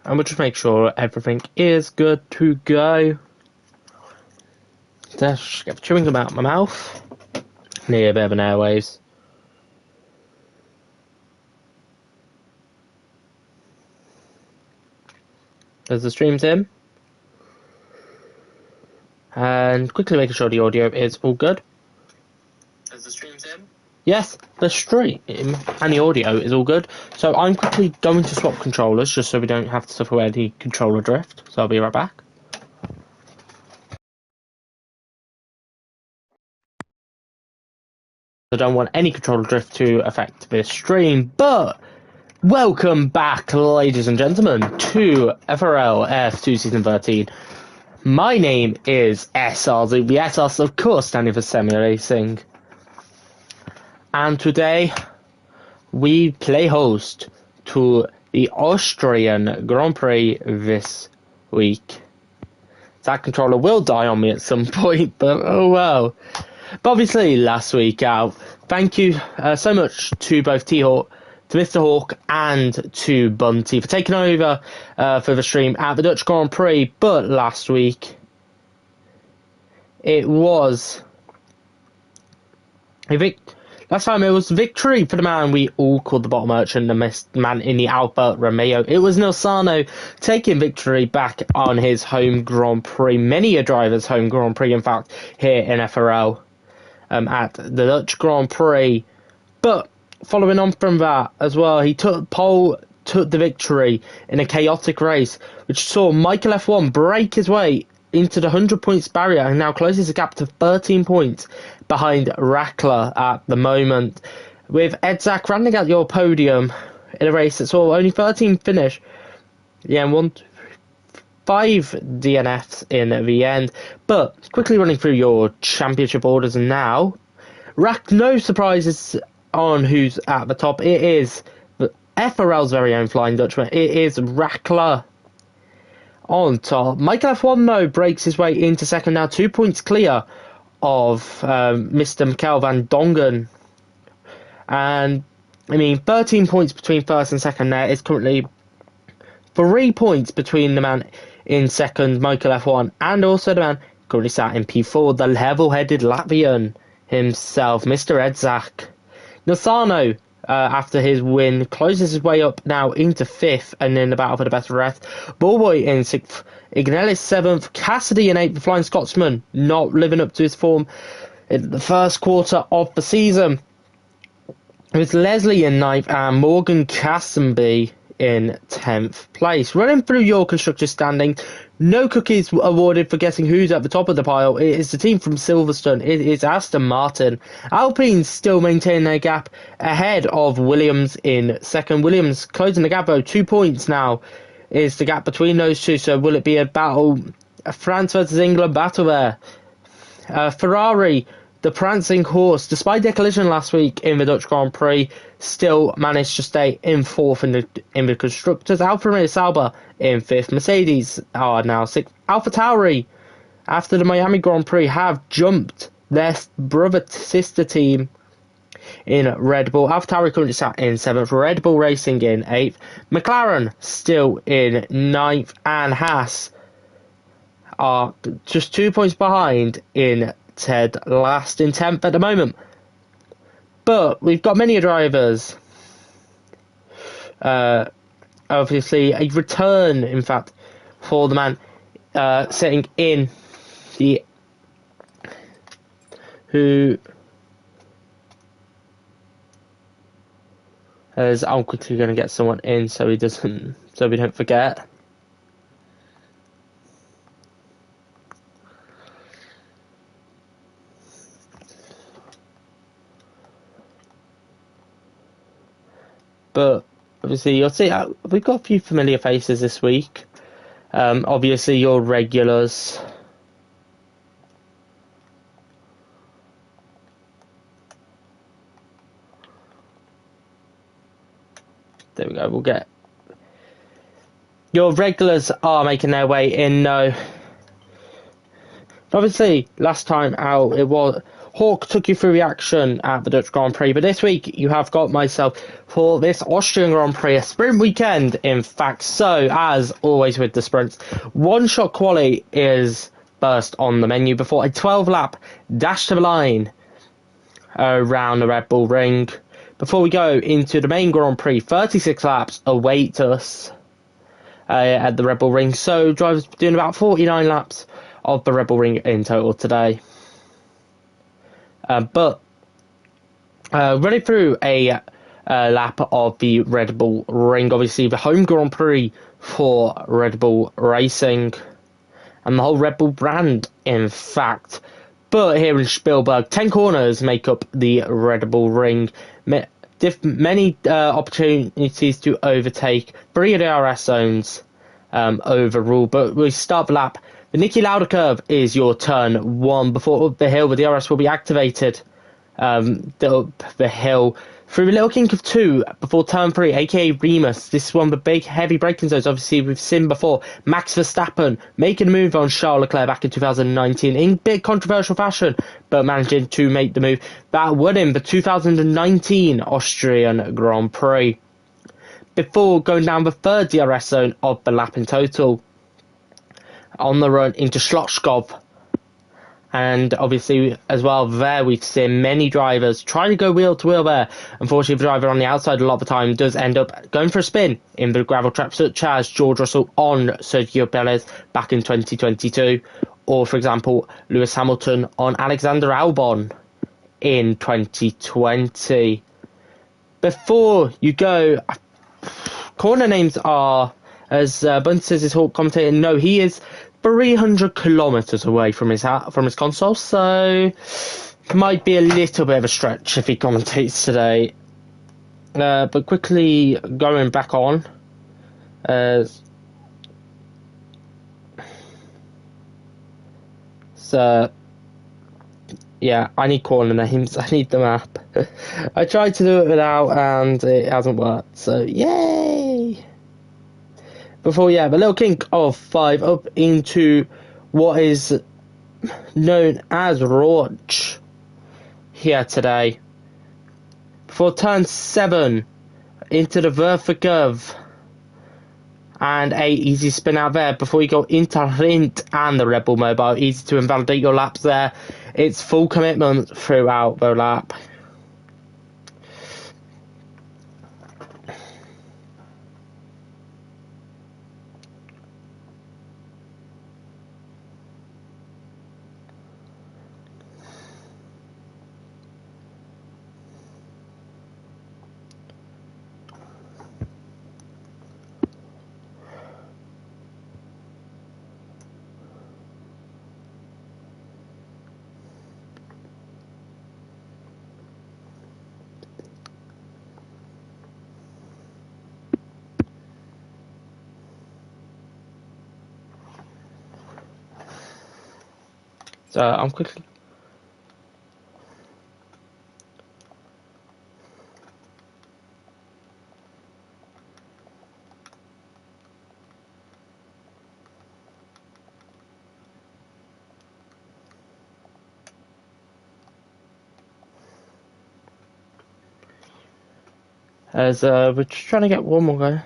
and we'll just make sure everything is good to go. Just get chewing gum out of my mouth. Need a bit of an airwaves. As the stream's in. And quickly making sure the audio is all good. As the stream's in. Yes, the stream and the audio is all good. So I'm quickly going to swap controllers just so we don't have to suffer any controller drift. So I'll be right back. I don't want any controller drift to affect this stream, but welcome back, ladies and gentlemen, to FRL F2 Season 13. My name is SRZ, the SS, of course, standing for semi-racing. And today, we play host to the Austrian Grand Prix this week. That controller will die on me at some point, but oh well. But obviously, last week out, thank you so much to both T-Hawk, to Mr. Hawk, and to Bunty for taking over for the stream at the Dutch Grand Prix. But last week, it was last time it was victory for the man we all called the bottom merchant, the man in the Alfa Romeo. It was Nilsano taking victory back on his home Grand Prix, many a driver's home Grand Prix, in fact, here in FRL at the Dutch Grand Prix. But following on from that as well, he took the victory in a chaotic race, which saw Michael F1 break his way into the 100 points barrier and now closes the gap to 13 points behind Rackler at the moment, with Edzak rounding out your podium in a race that saw only 13 finish. Yeah, 5 DNFs in the end. But quickly running through your championship orders now, no surprises on who's at the top. It is FRL's very own Flying Dutchman. It is Rackler on top. Michael F1 though breaks his way into second, now 2 points clear of Mr. Michael van Dongen. And I mean, 13 points between first and second. There is currently 3 points between the man in second, Michael F1, and also the man currently sat in P4, the level-headed Latvian himself, Mr. Edzak. Nilsano, after his win, closes his way up now into 5th and in the battle for the better rest. Ballboy in 6th, Ignelis 7th, Cassidy in 8th, the Flying Scotsman not living up to his form in the first quarter of the season. With Leslie in 9th and Morgan Cassenby in 10th place. Running through your constructor standing, no cookies awarded for guessing who's at the top of the pile. It is the team from Silverstone. It is Aston Martin. Alpine still maintain their gap ahead of Williams in second. Williams closing the gap, though. 2 points now is the gap between those two. So will it be a battle, a France versus England battle there? Ferrari, the prancing horse, despite their collision last week in the Dutch Grand Prix, still managed to stay in 4th in the constructors. Alfa Romeo Sauber in 5th. Mercedes are now 6th. AlphaTauri, after the Miami Grand Prix, have jumped their sister team in Red Bull. AlphaTauri currently sat in 7th. Red Bull Racing in 8th. McLaren still in 9th. And Haas are just 2 points behind in Ted last in 10th at the moment. But we've got many drivers. Obviously, a return, in fact, for the man sitting in the who, as I'm quickly going to get someone in so we don't forget. But obviously, you'll see we've got a few familiar faces this week. Obviously, your regulars. There we go. We'll get your regulars are making their way in. No, obviously, last time out it was Hawk took you through the action at the Dutch Grand Prix, but this week you have got myself for this Austrian Grand Prix, a sprint weekend, in fact. So, as always with the sprints, one-shot quali is first on the menu before a 12-lap dash to the line around the Red Bull Ring. Before we go into the main Grand Prix, 36 laps await us at the Red Bull Ring. So, drivers doing about 49 laps of the Red Bull Ring in total today. But running through a lap of the Red Bull Ring, obviously the home Grand Prix for Red Bull Racing and the whole Red Bull brand, in fact. But here in Spielberg, 10 corners make up the Red Bull Ring. Many opportunities to overtake, 3 of the DRS zones overall. But we start the lap. The Niki Lauda curve is your turn 1 before up the hill. The DRS will be activated up the hill through the Little Kink of 2 before turn 3, aka Remus. This is one of the big heavy braking zones. Obviously, we've seen before Max Verstappen making a move on Charles Leclerc back in 2019 in big controversial fashion, but managing to make the move that won him the 2019 Austrian Grand Prix before going down the third DRS zone of the lap in total on the run into Schlotzkopf. And obviously, as well, there we've seen many drivers try to go wheel to wheel there. Unfortunately, the driver on the outside a lot of the time does end up going for a spin in the gravel trap, such as George Russell on Sergio Perez back in 2022. Or, for example, Lewis Hamilton on Alexander Albon in 2020. Before you go, corner names are, as Bunty says, his Hawk commentator, no, he is 300 kilometers away from his console, so it might be a little bit of a stretch if he commentates today. But quickly going back on, so yeah, I need corner names. I need the map. I tried to do it without, and it hasn't worked. So yay! Before, the Little Kink of 5 up into what is known as Rauch here today. Before turn 7 into the Werfer curve and a easy spin out there before you go into Rindt and the Red Bull Mobile. Easy to invalidate your laps there. It's full commitment throughout the lap. So I'm quickly. As we're just trying to get one more guy.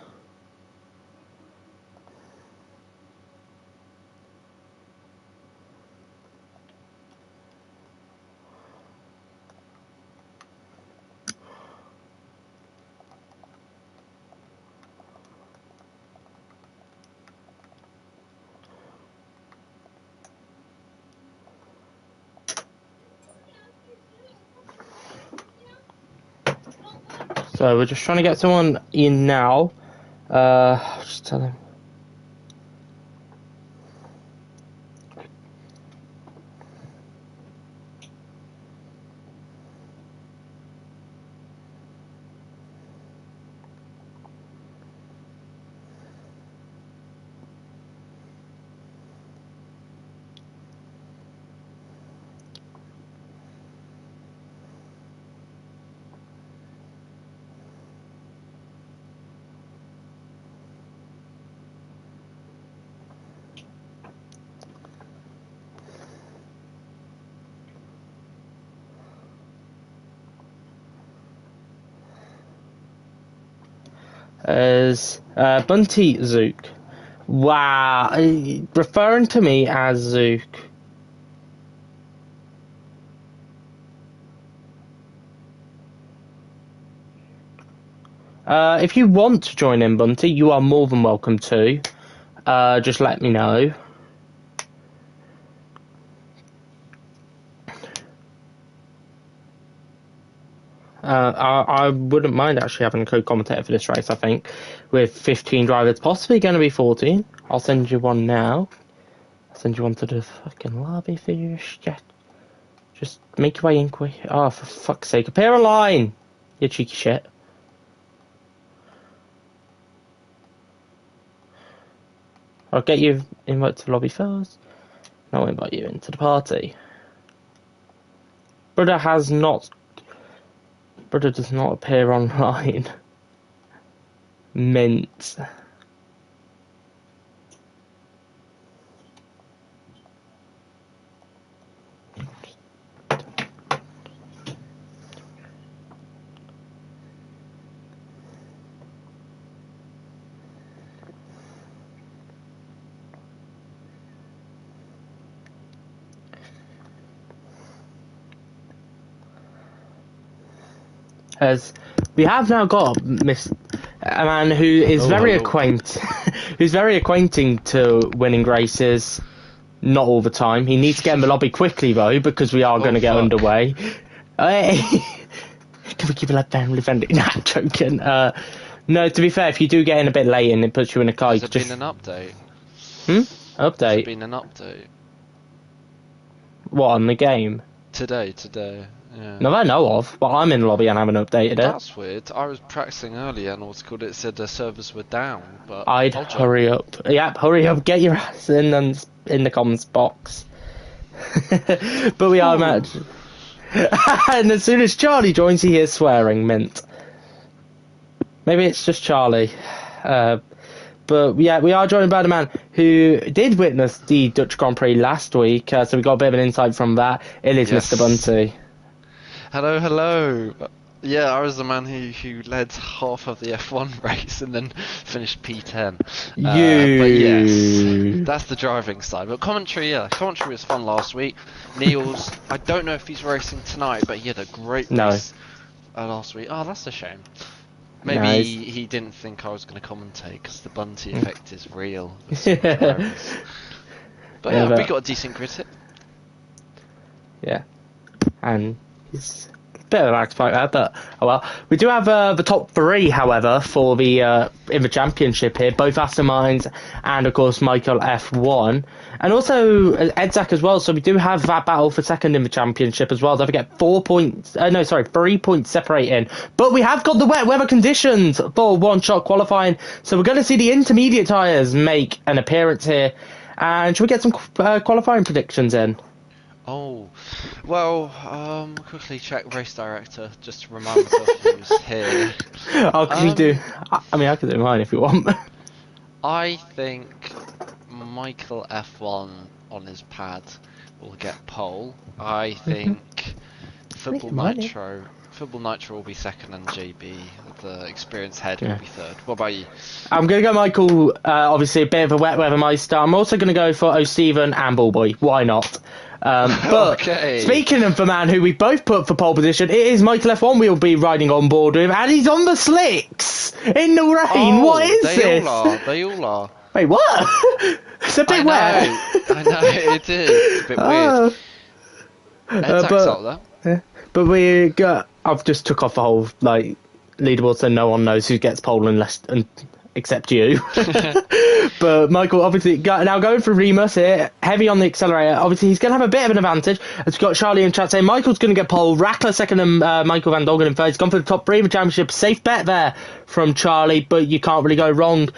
So we're just trying to get someone in now. Just tell him. As Bunty Zook. Wow, referring to me as Zook. If you want to join in, Bunty, you are more than welcome to. Just let me know. I wouldn't mind actually having a co-commentator for this race, I think, with 15 drivers, possibly going to be 14. I'll send you one now. I'll send you one to the fucking lobby for you. Just make your way in quick. Oh, for fuck's sake, appear online, you cheeky shit. I'll get you invited to the lobby first. I'll invite you into the party. Brother does not appear online. Mint. As we have now got a man who is who's very acquainting to winning races. Not all the time. He needs to get in the lobby quickly though, because we are going to get underway. Can we keep it like family friendly? Nah, joking. No, to be fair, if you do get in a bit late and it puts you in a car, Has there been an update? Update? Has there been an update? What, on the game? Today. Yeah. No, I know of, but I'm in the lobby and I haven't updated it. That's weird. I was practicing earlier and what's called it said the servers were down, but I'd hurry up. Yep, hurry up, get your ass in and in the comments box. But we are match. And as soon as Charlie joins, he hears swearing. Mint. Maybe it's just Charlie. But yeah, we are joined by the man who did witness the Dutch Grand Prix last week, so we got a bit of an insight from that. It is Mr. Bunty. Hello. Yeah, I was the man who led half of the F1 race and then finished P10. But yes, that's the driving side. But commentary was fun last week. Niels, I don't know if he's racing tonight, but he had a great race last week. Oh, that's a shame. Maybe he didn't think I was going to commentate because the Bunty effect is real. But yeah, we got a decent critic. Yeah, and he's a bit of an axe fighter, but oh well. We do have the top three, however, for the in the championship here, both Aston Martins and of course Michael F1, and also Edzak as well. So we do have that battle for second in the championship as well. Don't forget 3 points separating. But we have got the wet weather conditions for one-shot qualifying, so we're going to see the intermediate tyres make an appearance here. And should we get some qualifying predictions in? Oh, well, quickly check race director just to remind myself who's here. Oh, can you do? I mean, I can do mine if you want. I think Michael F1 on his pad will get pole. I think Football Nitro will be second, and JB, the experienced head, will be third. What about you? I'm going to go Michael, obviously a bit of a wet weather meister. I'm also going to go for O'Stephen and Ballboy. Why not? But speaking of the man who we both put for pole position, it is Michael F1 we'll be riding on board with, and he's on the slicks in the rain. What is this? They all are. Wait, what? It's a bit wet. I know, it is. It's a bit weird. But I've just took off the whole leaderboard, so no one knows who gets pole except you. But Michael, obviously, now going for Remus here, heavy on the accelerator. Obviously, he's going to have a bit of an advantage. As we've got Charlie in chat saying Michael's going to get pole, Rackler second, and Michael Van Doggen in third. He's gone for the top three of the championship. Safe bet there from Charlie, but you can't really go wrong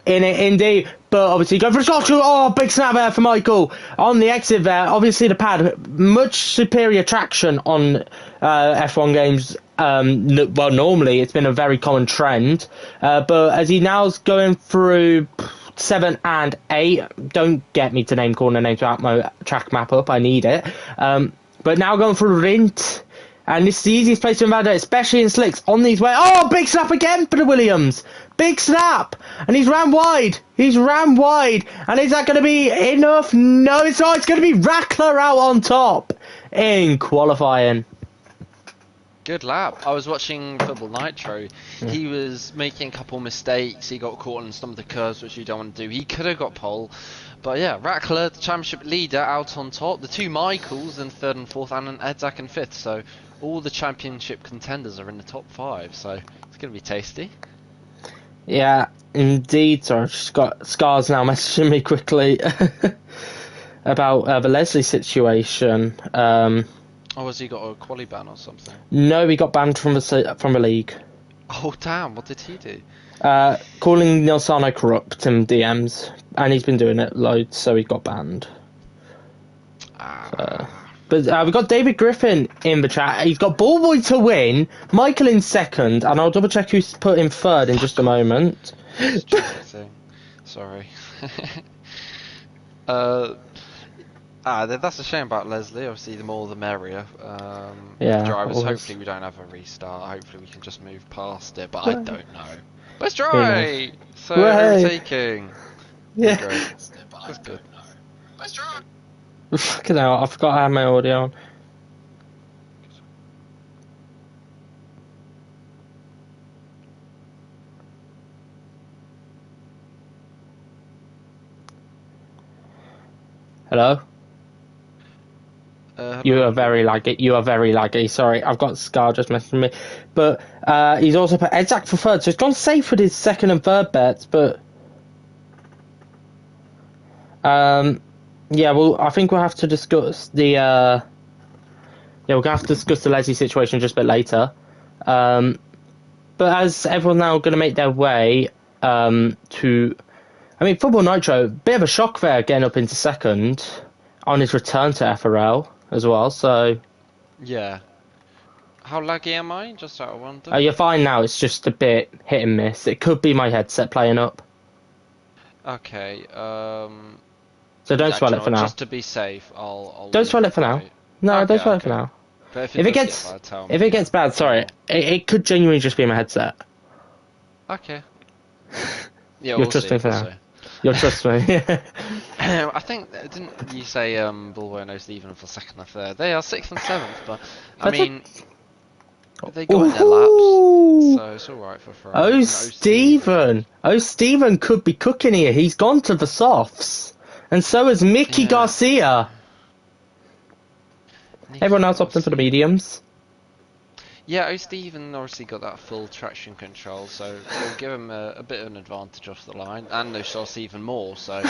in it, indeed. But obviously, going for a shot. Oh, big snap there for Michael on the exit there. Obviously, the pad, much superior traction on F1 games. Well, normally it's been a very common trend, but as he now's going through 7 and 8, don't get me to name corner names out my track map up, I need it. But now going through Rint, And this is the easiest place to invalidate, especially in slicks on these way. Oh, big snap again for the Williams. Big snap. And he's ran wide. He's ran wide. And is that going to be enough? No, it's not. It's going to be Rackler out on top in qualifying. Good lap. I was watching Football Nitro. Yeah. He was making a couple mistakes. He got caught on some of the curves, which you don't want to do. He could have got pole. But yeah, Rackler, the championship leader, out on top. The two Michaels in third and fourth, and an Edzak in fifth. So all the championship contenders are in the top 5. So it's going to be tasty. Yeah, indeed. Sorry, I've just got Scars now messaging me quickly about the Leslie situation. Oh, has he got a quali ban or something? No, he got banned from the league. Oh damn! What did he do? Calling Nilsano corrupt in DMs, and he's been doing it loads, so he got banned. But we've got David Griffin in the chat. He's got Ballboy to win, Michael in second, and I'll double check who's put in third in just a moment. Sorry. That's a shame about Leslie. Obviously, the more the merrier. Yeah. Drivers. Always. Hopefully, we don't have a restart. Hopefully, we can just move past it. But I don't know. Let's try. So overtaking. Yeah. That's good. Let's try. Fucking hell! I forgot I had my audio on. Hello? You are very laggy. You are very laggy. Sorry, I've got Scar just messaging me. But he's also put Edzak for third, so he's gone safe with his second and third bets, but... yeah, well, I think we'll have to discuss the... yeah, we're going to have to discuss the Leslie situation just a bit later. But as everyone's now going to make their way to... I mean, Football Nitro, bit of a shock there, getting up into second on his return to FRL as well, so... Yeah. How laggy am I? Just out of wonder. Oh, you're fine now, it's just a bit hit and miss. It could be my headset playing up. Okay, So don't swell it for now. Just to be safe, I'll don't swell it for now. No, okay, don't swell it for now. But if it gets bad, sorry, it could genuinely just be my headset. Okay. Yeah, You're trusting for now. You'll trust me. I think, didn't you say Bulwer and O'Stephen for second and third? They are sixth and seventh, but I mean, they got in their laps, so it's alright for Ferrari. O'Stephen could be cooking here. He's gone to the softs, and so has Mickey Garcia. Everyone else opting for the mediums. Yeah, O'Stephen obviously got that full traction control, so it'll give him a bit of an advantage off the line, and O'Shaughnessy even more, so...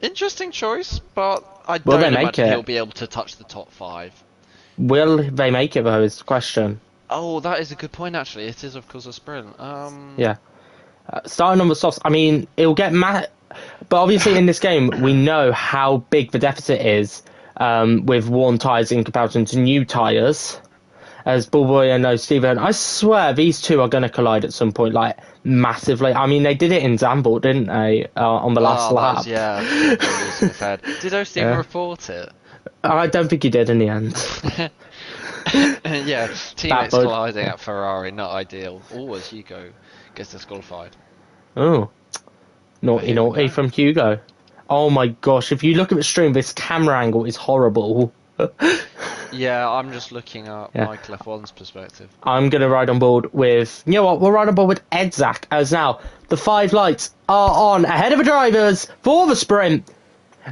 Interesting choice, but I don't imagine he'll be able to touch the top 5. Will they make it, though, is the question. Oh, that is a good point, actually. It is, of course, a sprint. Yeah. Starting on the softs, I mean, it'll get mad... But obviously, in this game, we know how big the deficit is with worn tyres in comparison to new tyres. As Bullboy and O'Stephen, I swear these two are going to collide at some point, like, massively. I mean, they did it in Zandvoort, didn't they, on the last lap? Did O'Stephen report it? I don't think he did in the end. Yeah, teammates colliding at Ferrari, not ideal. Always Hugo gets disqualified. Oh, naughty from Hugo. Oh my gosh, if you look at the stream, this camera angle is horrible. Yeah, I'm just looking at Michael F1's perspective. I'm going to ride on board with... You know what? We'll ride on board with Edzak, as now the 5 lights are on ahead of the drivers for the sprint.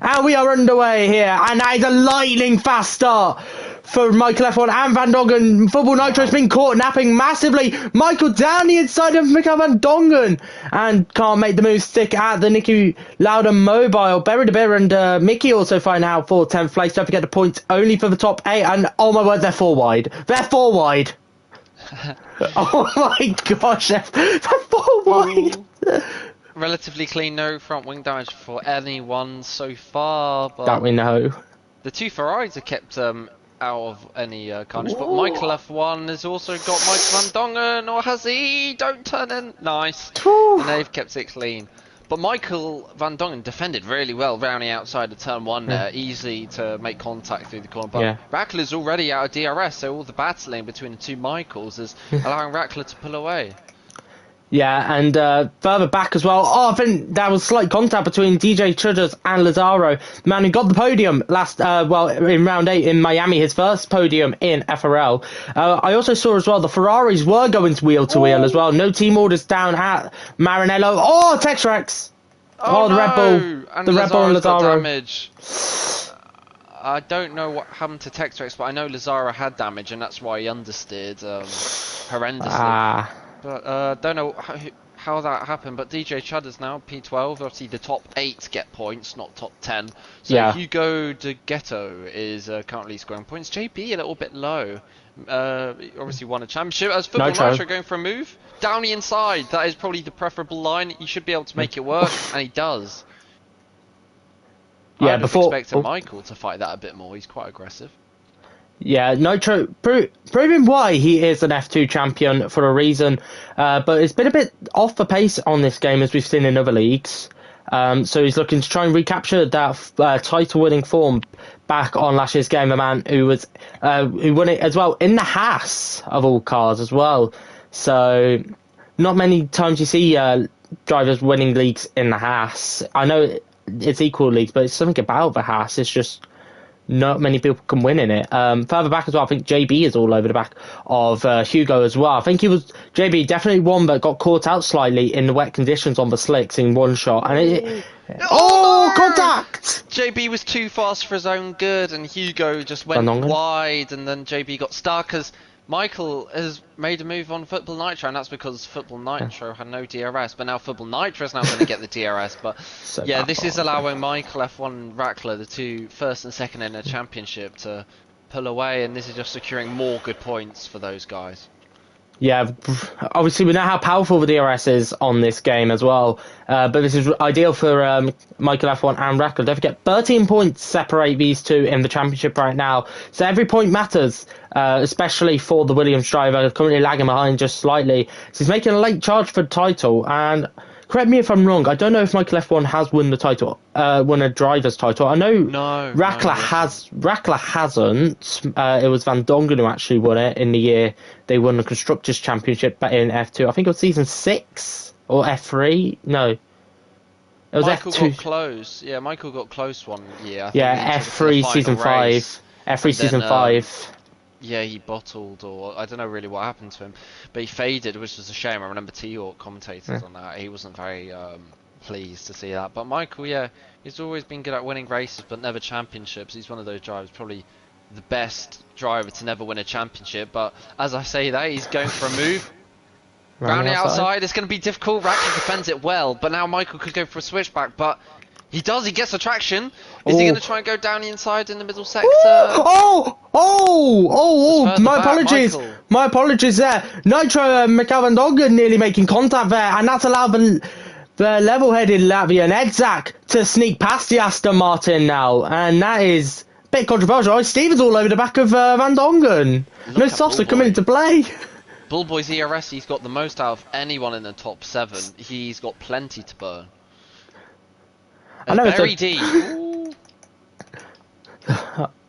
And we are underway here. And that is a lightning fast start for Michael F1 and Van Dongen. Football Nitro's been caught napping massively. Michael down the inside of Mikael Van Dongen. And can't make the move stick at the Nicky Lauda mobile. Berry de Beer and Mickey also find out for 10th place. Don't forget the points only for the top 8. And oh my word, they're 4 wide. They're 4 wide. Oh my gosh, they're 4 wide. Relatively clean, no front wing damage for anyone so far. But that we know. The 2 Ferraris are kept out of any carnage, but Michael F1 has also got Michael Van Dongen, or has he? Don't turn in. Nice. And they've kept it clean. But Michael Van Dongen defended really well, rounding outside of turn 1 there, easy to make contact through the corner. But Rackler's already out of DRS, so all the battling between the two Michaels is allowing Rackler to pull away. Yeah, and further back as well. Oh, I think there was slight contact between DJ Chudders and Lazaro, the man who got the podium last, in round 8 in Miami, his first podium in FRL. I also saw as well the Ferraris were going to wheel as well. No team orders down at Maranello. Oh, Texrex! Oh, the no. Red Bull. And the Red Bull and Lazaro. Damage. I don't know what happened to Texrex, but I know Lazaro had damage, and that's why he understeered horrendously. But don't know how that happened. But DJ Chudders now P12. Obviously, the top 8 get points, not top 10. So Hugo De Ghetto is currently scoring points. JP a little bit low. Obviously won a championship. As Football Nitro going for a move down the inside. That is probably the preferable line. He should be able to make it work, and he does. Yeah, I would have expected Michael to fight that a bit more. He's quite aggressive. Yeah, Nitro proving why he is an F2 champion for a reason, but it's been a bit off the pace on this game as we've seen in other leagues. So he's looking to try and recapture that title-winning form back on last year's game. A man who won it as well in the Haas of all cars as well. So not many times you see drivers winning leagues in the Haas. I know it's equal leagues, but it's something about the Haas. It's just not many people can win in it. Further back as well, I think JB is all over the back of Hugo as well. I think JB definitely won, but got caught out slightly in the wet conditions on the slicks in one shot. And contact! JB was too fast for his own good, and Hugo just went wide, and then JB got stuck as Michael has made a move on Football Nitro, and that's because Football Nitro had no DRS, but now Football Nitro is now going to get the DRS. But yeah, this is allowing Michael F1 and Rackler, the two first and second in a championship, to pull away, and this is just securing more good points for those guys. Yeah, obviously we know how powerful the DRS is on this game as well, but this is ideal for Michael F1 and Rackler. Don't forget, 13 points separate these two in the championship right now, so every point matters, especially for the Williams driver, currently lagging behind just slightly. So he's making a late charge for the title, and correct me if I'm wrong, I don't know if Michael F1 has won the title, won a driver's title. I know Rackler hasn't. It was Van Dongen who actually won it in the year they won the Constructors' Championship in F2. I think it was season 6 or F3. No. It was Michael F2. got close. Yeah, Michael got close one year. I think F3 season 5. F3 season 5. Yeah, he bottled, or I don't know really what happened to him, but he faded, which was a shame. I remember T-Hawk commentated on that. He wasn't very pleased to see that. But Michael, yeah, he's always been good at winning races, but never championships. He's one of those drivers, probably the best driver to never win a championship. But as I say that, he's going for a move. Rounding outside, it's going to be difficult. Rackler defends it well, but now Michael could go for a switchback, but he does, he gets a traction. Is he going to try and go down the inside in the middle sector? My apologies. Michael. My apologies there. Nitro Michael Van Dongen nearly making contact there, and that's allowed the level-headed Latvian Edzak to sneak past the Aston Martin now, and that is a bit controversial. Stevens all over the back of Van Dongen. No softs are coming into play. Bullboy's ERS, he's got the most out of anyone in the top 7. He's got plenty to burn. I know very deep.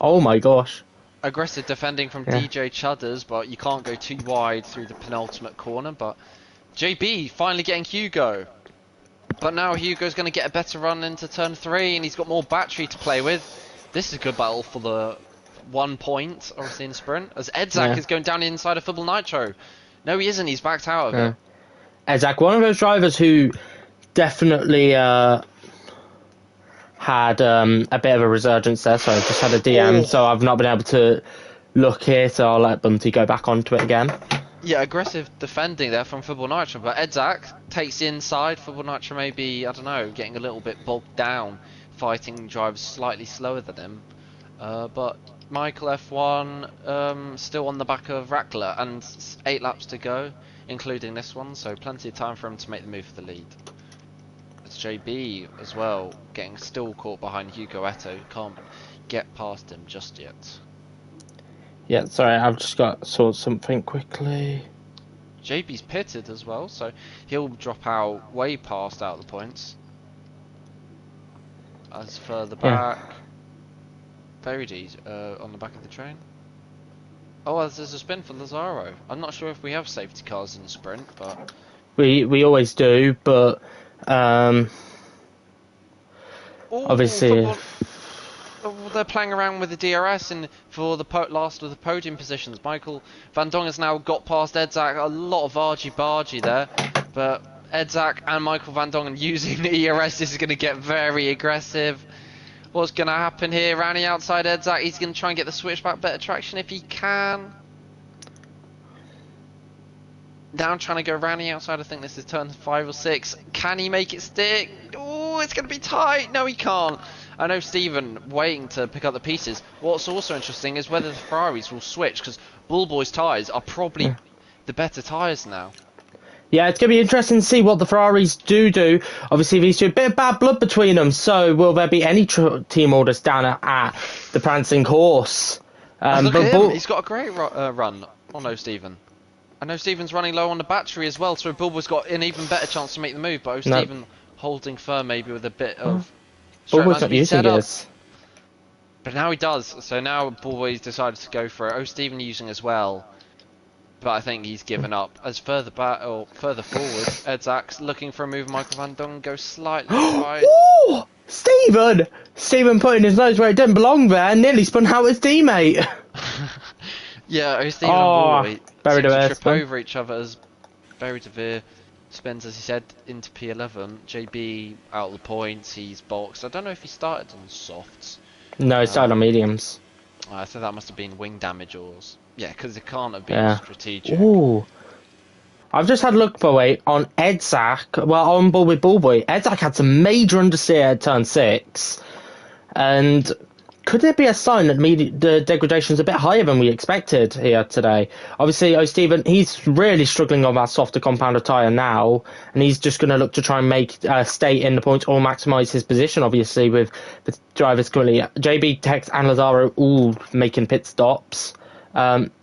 Oh my gosh. Aggressive defending from DJ Chudders, but you can't go too wide through the penultimate corner. But JB finally getting Hugo. But now Hugo's going to get a better run into turn 3, and he's got more battery to play with. This is a good battle for the 1 point, obviously, in sprint. As Edzak is going down the inside of Football Nitro. No, he isn't. He's backed out of it. Edzak, one of those drivers who definitely had a bit of a resurgence there, so I just had a DM, so I've not been able to look here, so I'll let Bunty go back onto it again. Yeah, aggressive defending there from Football Nitro, but Edzak takes the inside. Football Nitro maybe, I don't know, getting a little bit bogged down, fighting drivers slightly slower than him. But Michael F1 still on the back of Rackler, and 8 laps to go, including this one, so plenty of time for him to make the move for the lead. JB as well, getting still caught behind Hugo Eto, can't get past him just yet. Yeah, sorry, I've just got to sort something quickly. JB's pitted as well, so he'll drop out way past out the points. as further back. Very easy, on the back of the train. Oh, there's a spin for Lazaro. I'm not sure if we have safety cars in the sprint, but we always do, but obviously. They're playing around with the DRS and for the last of the podium positions. Michael Van Dongen has now got past Edzak. A lot of argy-bargy there, but Edzak and Michael Van Dongen using the ERS. This is going to get very aggressive. What's going to happen here? Rani outside Edzak. He's going to try and get the switchback better traction if he can. Now I'm trying to go Rani outside. I think this is turn 5 or 6. Can he make it stick? Oh, it's going to be tight. No, he can't. I know Stephen waiting to pick up the pieces. What's also interesting is whether the Ferraris will switch, because Bullboy's tyres are probably the better tyres now. Yeah, it's going to be interesting to see what the Ferraris do. Obviously, these two, a bit of bad blood between them, so will there be any team orders down at the Prancing Horse? Look at him, he's got a great run. Oh no, Stephen. I know Stephen's running low on the battery as well, so Bullboy's got an even better chance to make the move, but Stephen holding firm maybe with a bit of... Bullboy's not using this. But now he does, so now Bullboy's decided to go for it. Stephen using as well. But I think he's given up. As further back or further forward, Edzak's looking for a move. Michael Van Dongen goes slightly wide. Oh, Stephen putting his nose where it didn't belong there and nearly spun out his teammate. Yeah, Stephen and Bullboy seem to trip spin over each other as Very Devere spins, as he said, into P11. JB out of the points, he's boxed. I don't know if he started on softs. No, he started on mediums. I think that must have been wing damage or... Yeah, because it can't have been strategic. Ooh. I've just had a look, by the way, on Edzak. Well, on board with Bullboy. Edzak had some major understeer at turn 6. And could there be a sign that the degradation is a bit higher than we expected here today? Obviously, Stephen, he's really struggling on that softer compounder tyre now. And he's just going to look to try and make stay in the points or maximise his position, obviously, with the drivers currently. JB, Tex and Lazaro all making pit stops.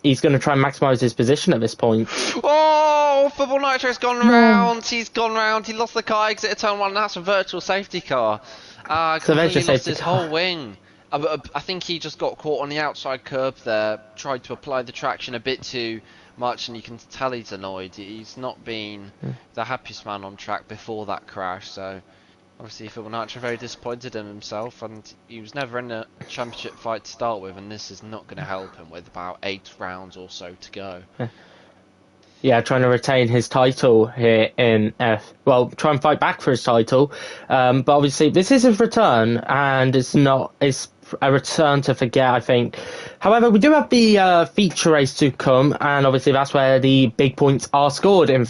He's going to try and maximise his position at this point. Oh, Football Nitro's gone round. He's gone round. He lost the car exit at turn 1. That's a virtual safety car. Completely lost his whole wing. I think he just got caught on the outside curb there. Tried to apply the traction a bit too much, and you can tell he's annoyed. He's not been the happiest man on track before that crash, so... Obviously, Football Nitro very disappointed in himself, and he was never in a championship fight to start with, and this is not going to help him with about 8 rounds or so to go. Yeah, trying to retain his title here in well, try and fight back for his title. But obviously, this is his return, and it's a return to forget, I think. However, we do have the feature race to come, and obviously that's where the big points are scored in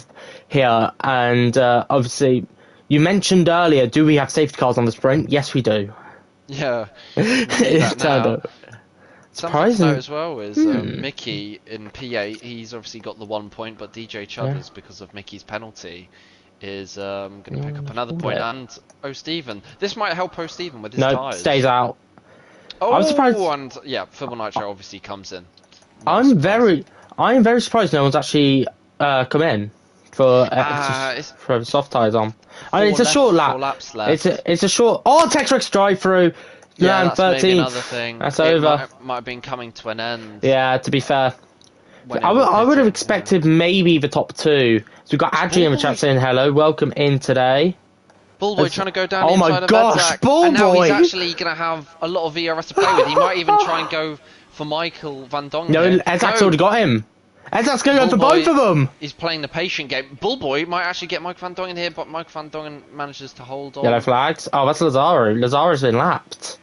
here, and obviously... You mentioned earlier, do we have safety cars on the sprint? Yes, we do. Yeah. It turned out. Something to note as well is Mickey in P8, he's obviously got the 1 point, but DJ Chudders, because of Mickey's penalty, is going to pick up another point. And Stephen. This might help Stephen with his tyres. No, stays out. Oh, I'm surprised. And yeah, Football Nitro obviously comes in. I'm very surprised no one's actually come in for soft tyres on. I mean, it's a short lap. It's a short. Oh, Texrex drive through. Yeah, that's 13th. Maybe another thing. That's over. Might have been coming to an end. Yeah, to be fair. I would have expected maybe the top 2. So we've got Adri in the chat saying hello, welcome in today. Bullboy trying to go down the inside of Edzak. Oh my gosh, Bullboy! And now he's actually going to have a lot of VRS to play with. He might even try and go for Michael Van Dongen. No, Edzak's already got him. Edzak's going to go for both of them. He's playing the patient game. Bullboy might actually get Michael Van Dongen here, but Michael Van Dongen manages to hold on. Yellow flags. Oh, that's Lazaro. Lazaro's been lapped.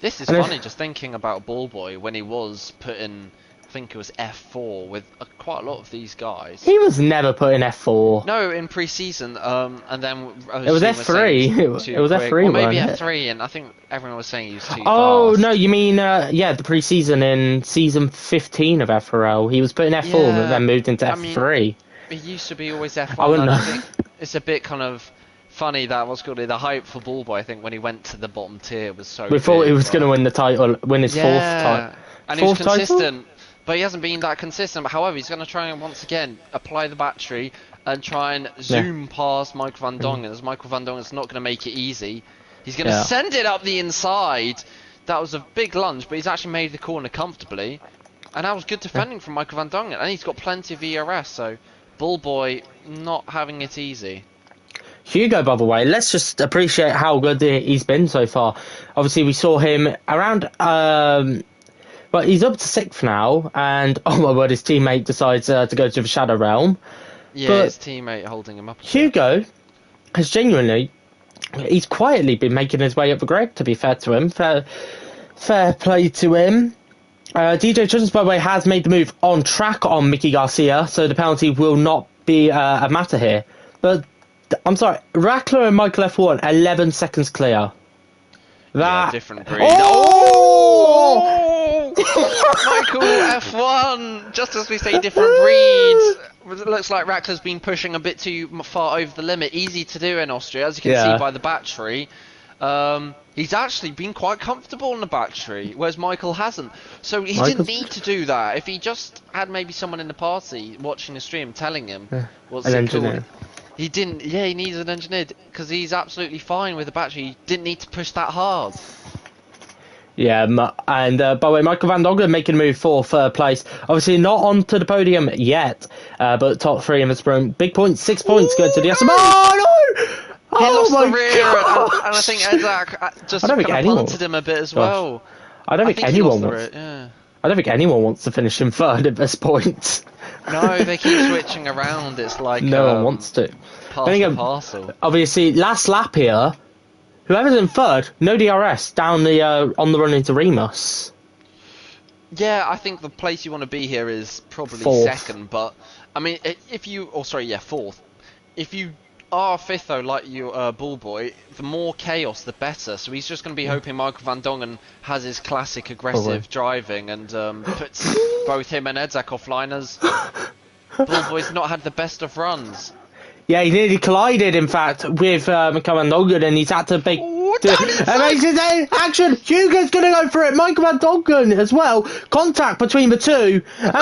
This is funny, just thinking about Bullboy when he was put in, I think it was F4 with quite a lot of these guys. He was never put in F4. No, in pre-season, and then it was F3. It was F3. Or maybe F3, and I think everyone was saying he was too fast. No, fast. you mean the pre-season in season 15 of FRL. He was put in F4 and then moved into F3. He used to be always F1. I wouldn't know. I think it's a bit kind of funny that the hype for Bullboy. I think when he went to the bottom tier was so. We thought he was going to win the title, win his 4th title. And he was consistent, but he hasn't been that consistent. But however, he's going to try and once again apply the battery and try and zoom past Michael van Dongen, as Michael van Dongen's not going to make it easy. He's going to send it up the inside. That was a big lunge, but he's actually made the corner comfortably. And that was good defending from Michael van Dongen. And he's got plenty of ERS, so Bullboy not having it easy. Hugo, by the way, let's just appreciate how good he's been so far. Obviously, we saw him around... but he's up to 6th now, and oh my word, his teammate decides to go to the Shadow Realm. Yeah, but his teammate holding him up. Hugo has genuinely... He's quietly been making his way up the grid, to be fair to him. Fair play to him. DJ Chuddens, by the way, has made the move on track on Mickey Garcia, so the penalty will not be a matter here. But... I'm sorry, Rackler and Michael F1, 11 seconds clear. That... Yeah, different breed. Oh! Michael F1! Just as we say, different breeds. It looks like Rackler's been pushing a bit too far over the limit. Easy to do in Austria, as you can see by the battery. He's actually been quite comfortable in the battery, whereas Michael hasn't. So he didn't need to do that. If he just had maybe someone in the party watching the stream telling him what's it called. He didn't, he needs an engineer, because he's absolutely fine with the battery. He didn't need to push that hard. Yeah, and by the way, Michael van Dongen making a move for 3rd place. Obviously not onto the podium yet, but top 3 in the sprint. Big points, 6 points going to the SM. Oh no! He lost the rear, and I think Edzak just kind of punted him a bit as well. I don't think anyone wants. I don't think anyone wants to finish in 3rd at this point. No, they keep switching around. It's like no one wants to. Parcel. Obviously, last lap here, whoever's in 3rd, no DRS down the on the run into Remus. Yeah, I think the place you want to be here is probably 4th. 2nd. But I mean, if you, 4th. If you are 5th though, like you, Bullboy, the more chaos, the better. So he's just going to be hoping Michael van Dongen has his classic aggressive driving and puts both him and Edzak offline, as Bullboy's not had the best of runs. Yeah, he nearly collided, in fact, with Michael van Dongen, and he's had to make amazing action. Hugo's going to go for it. Michael van Dongen as well. Contact between the two, and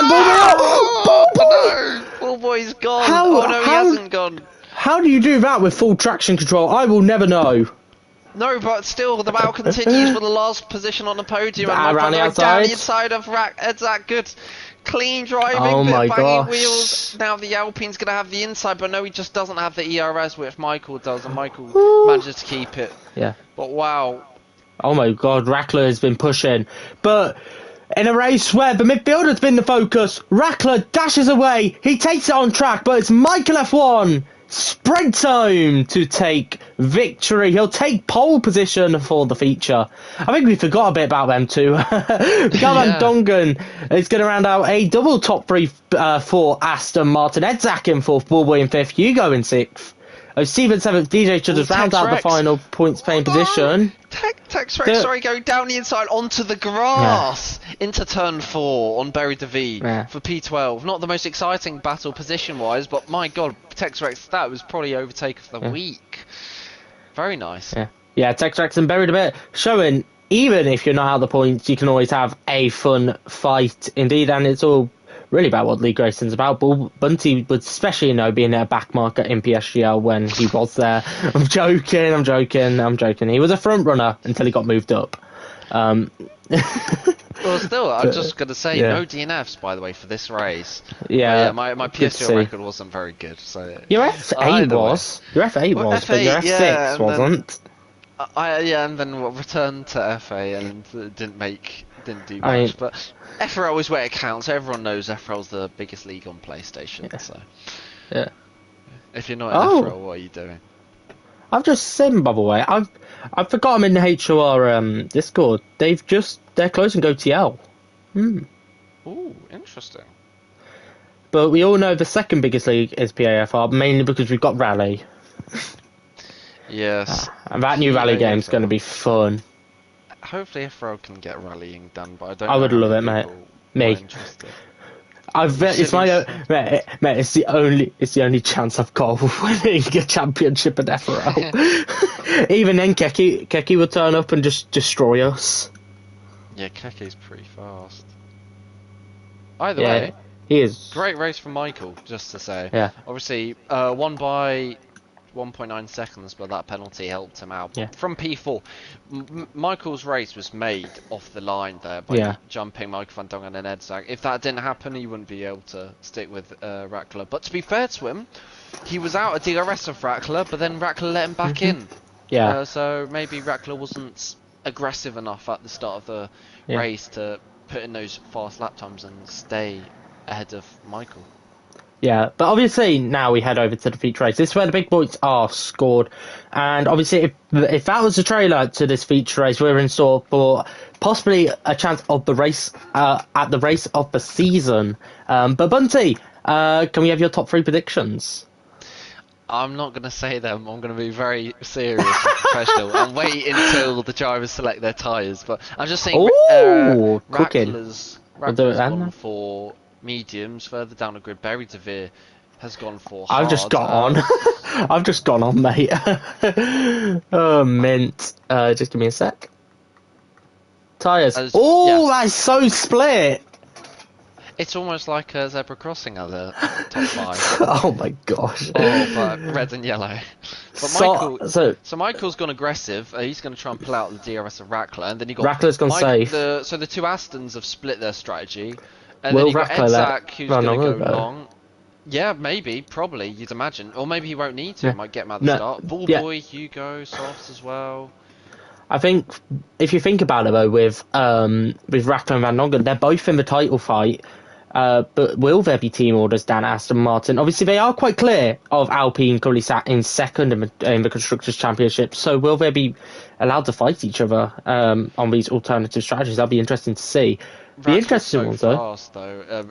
Bullboy's gone. He hasn't gone. How do you do that with full traction control? I will never know. No, but still, the battle continues for the last position on the podium. And around the outside. Down the inside of Edzak. Good, clean driving, banging wheels. Now the Alpine's going to have the inside, but no, he just doesn't have the ERS, which Michael does, and Michael manages to keep it. Yeah. But wow. Oh my God, Rackler has been pushing. But in a race where the midfielder's been the focus, Rackler dashes away. He takes it on track, but it's Michael F1. Sprint home to take victory. He'll take pole position for the feature. I think we forgot a bit about them too. Van Dongen is going to round out a double top 3 for Aston Martin. Edzak in 4th, Bullboy in 5th, Hugo in 6th. Stephen 7th, DJ Chuddens round out the final points paying position. Tex Rex, going down the inside onto the grass into turn 4 on Berry DeVee for P12. Not the most exciting battle position wise, but my God, Tex Rex, that was probably overtake of the week. Very nice. Yeah, Tex Rex and Berry DeVee showing even if you're not out of the points, you can always have a fun fight indeed, and it's all really about what Lee Grayson's about. Bunty would especially being a back marker in PSGL when he was there. I'm joking. He was a front runner until he got moved up. Well, still, I'm just going to say, no DNFs, by the way, for this race. My PSGL record wasn't very good. So your F8 was. Your F8 was, but your F6 wasn't. And then returned to FA and didn't do much. But FRL is where it counts. Everyone knows FRL's the biggest league on PlayStation. So if you're not in FRL, what are you doing? I've just seen, by the way, I've forgotten in the HOR Discord. They're closing OTL. Ooh, interesting. But we all know the second biggest league is PAFR, mainly because we've got Rally. Yes. And that new Rally game is going to be fun. Hopefully FRL can get rallying done, but I don't. I would love it, mate. Me. It's the only chance I've got of winning a championship at FRL. Even then, Keki will turn up and just destroy us. Yeah, Keki's pretty fast. Either way, He is. Great race from Michael, just to say. Yeah. Obviously, won by 1.9 seconds, but that penalty helped him out. Yeah. From P4, Michael's race was made off the line there by jumping Michael van Dongen and Ed Zag. If that didn't happen, he wouldn't be able to stick with Rackler. But to be fair to him, he was out of DRS of Rackler, but then Rackler let him back in. Yeah. So maybe Rackler wasn't aggressive enough at the start of the race to put in those fast lap times and stay ahead of Michael. Yeah, but obviously now we head over to the feature race. This is where the big points are scored, and obviously if that was the trailer to this feature race, we're in store for possibly a chance of the race at the race of the season. But Bunty, can we have your top 3 predictions? I'm not going to say them. I'm going to be very serious and professional and wait until the drivers select their tyres. But I'm just saying, Rackler's gone for mediums. Further down the grid, Barry DeVere has gone for hard. I've just got on. I've just gone on, mate. Oh, mint. Just give me a sec. Tyres. That's so split. It's almost like a zebra crossing at the top 5. Oh my gosh. Oh, but red and yellow. But Michael's gone aggressive. He's going to try and pull out the DRS of Rackler, and then you got Rackler's gone safe. So the two Astons have split their strategy, and then you got Ed Zach, who's going to go long. Yeah, maybe, probably, you'd imagine, or maybe he won't need to. He might get him at the start. Bullboy, Hugo, Softs as well. I think if you think about it though, with Rackler and Van Dongen, they're both in the title fight. But will there be team orders down at Aston Martin? Obviously, they are quite clear of Alpine currently sat in second in the Constructors' Championship. So will they be allowed to fight each other on these alternative strategies? That'll be interesting to see. The interesting one, though.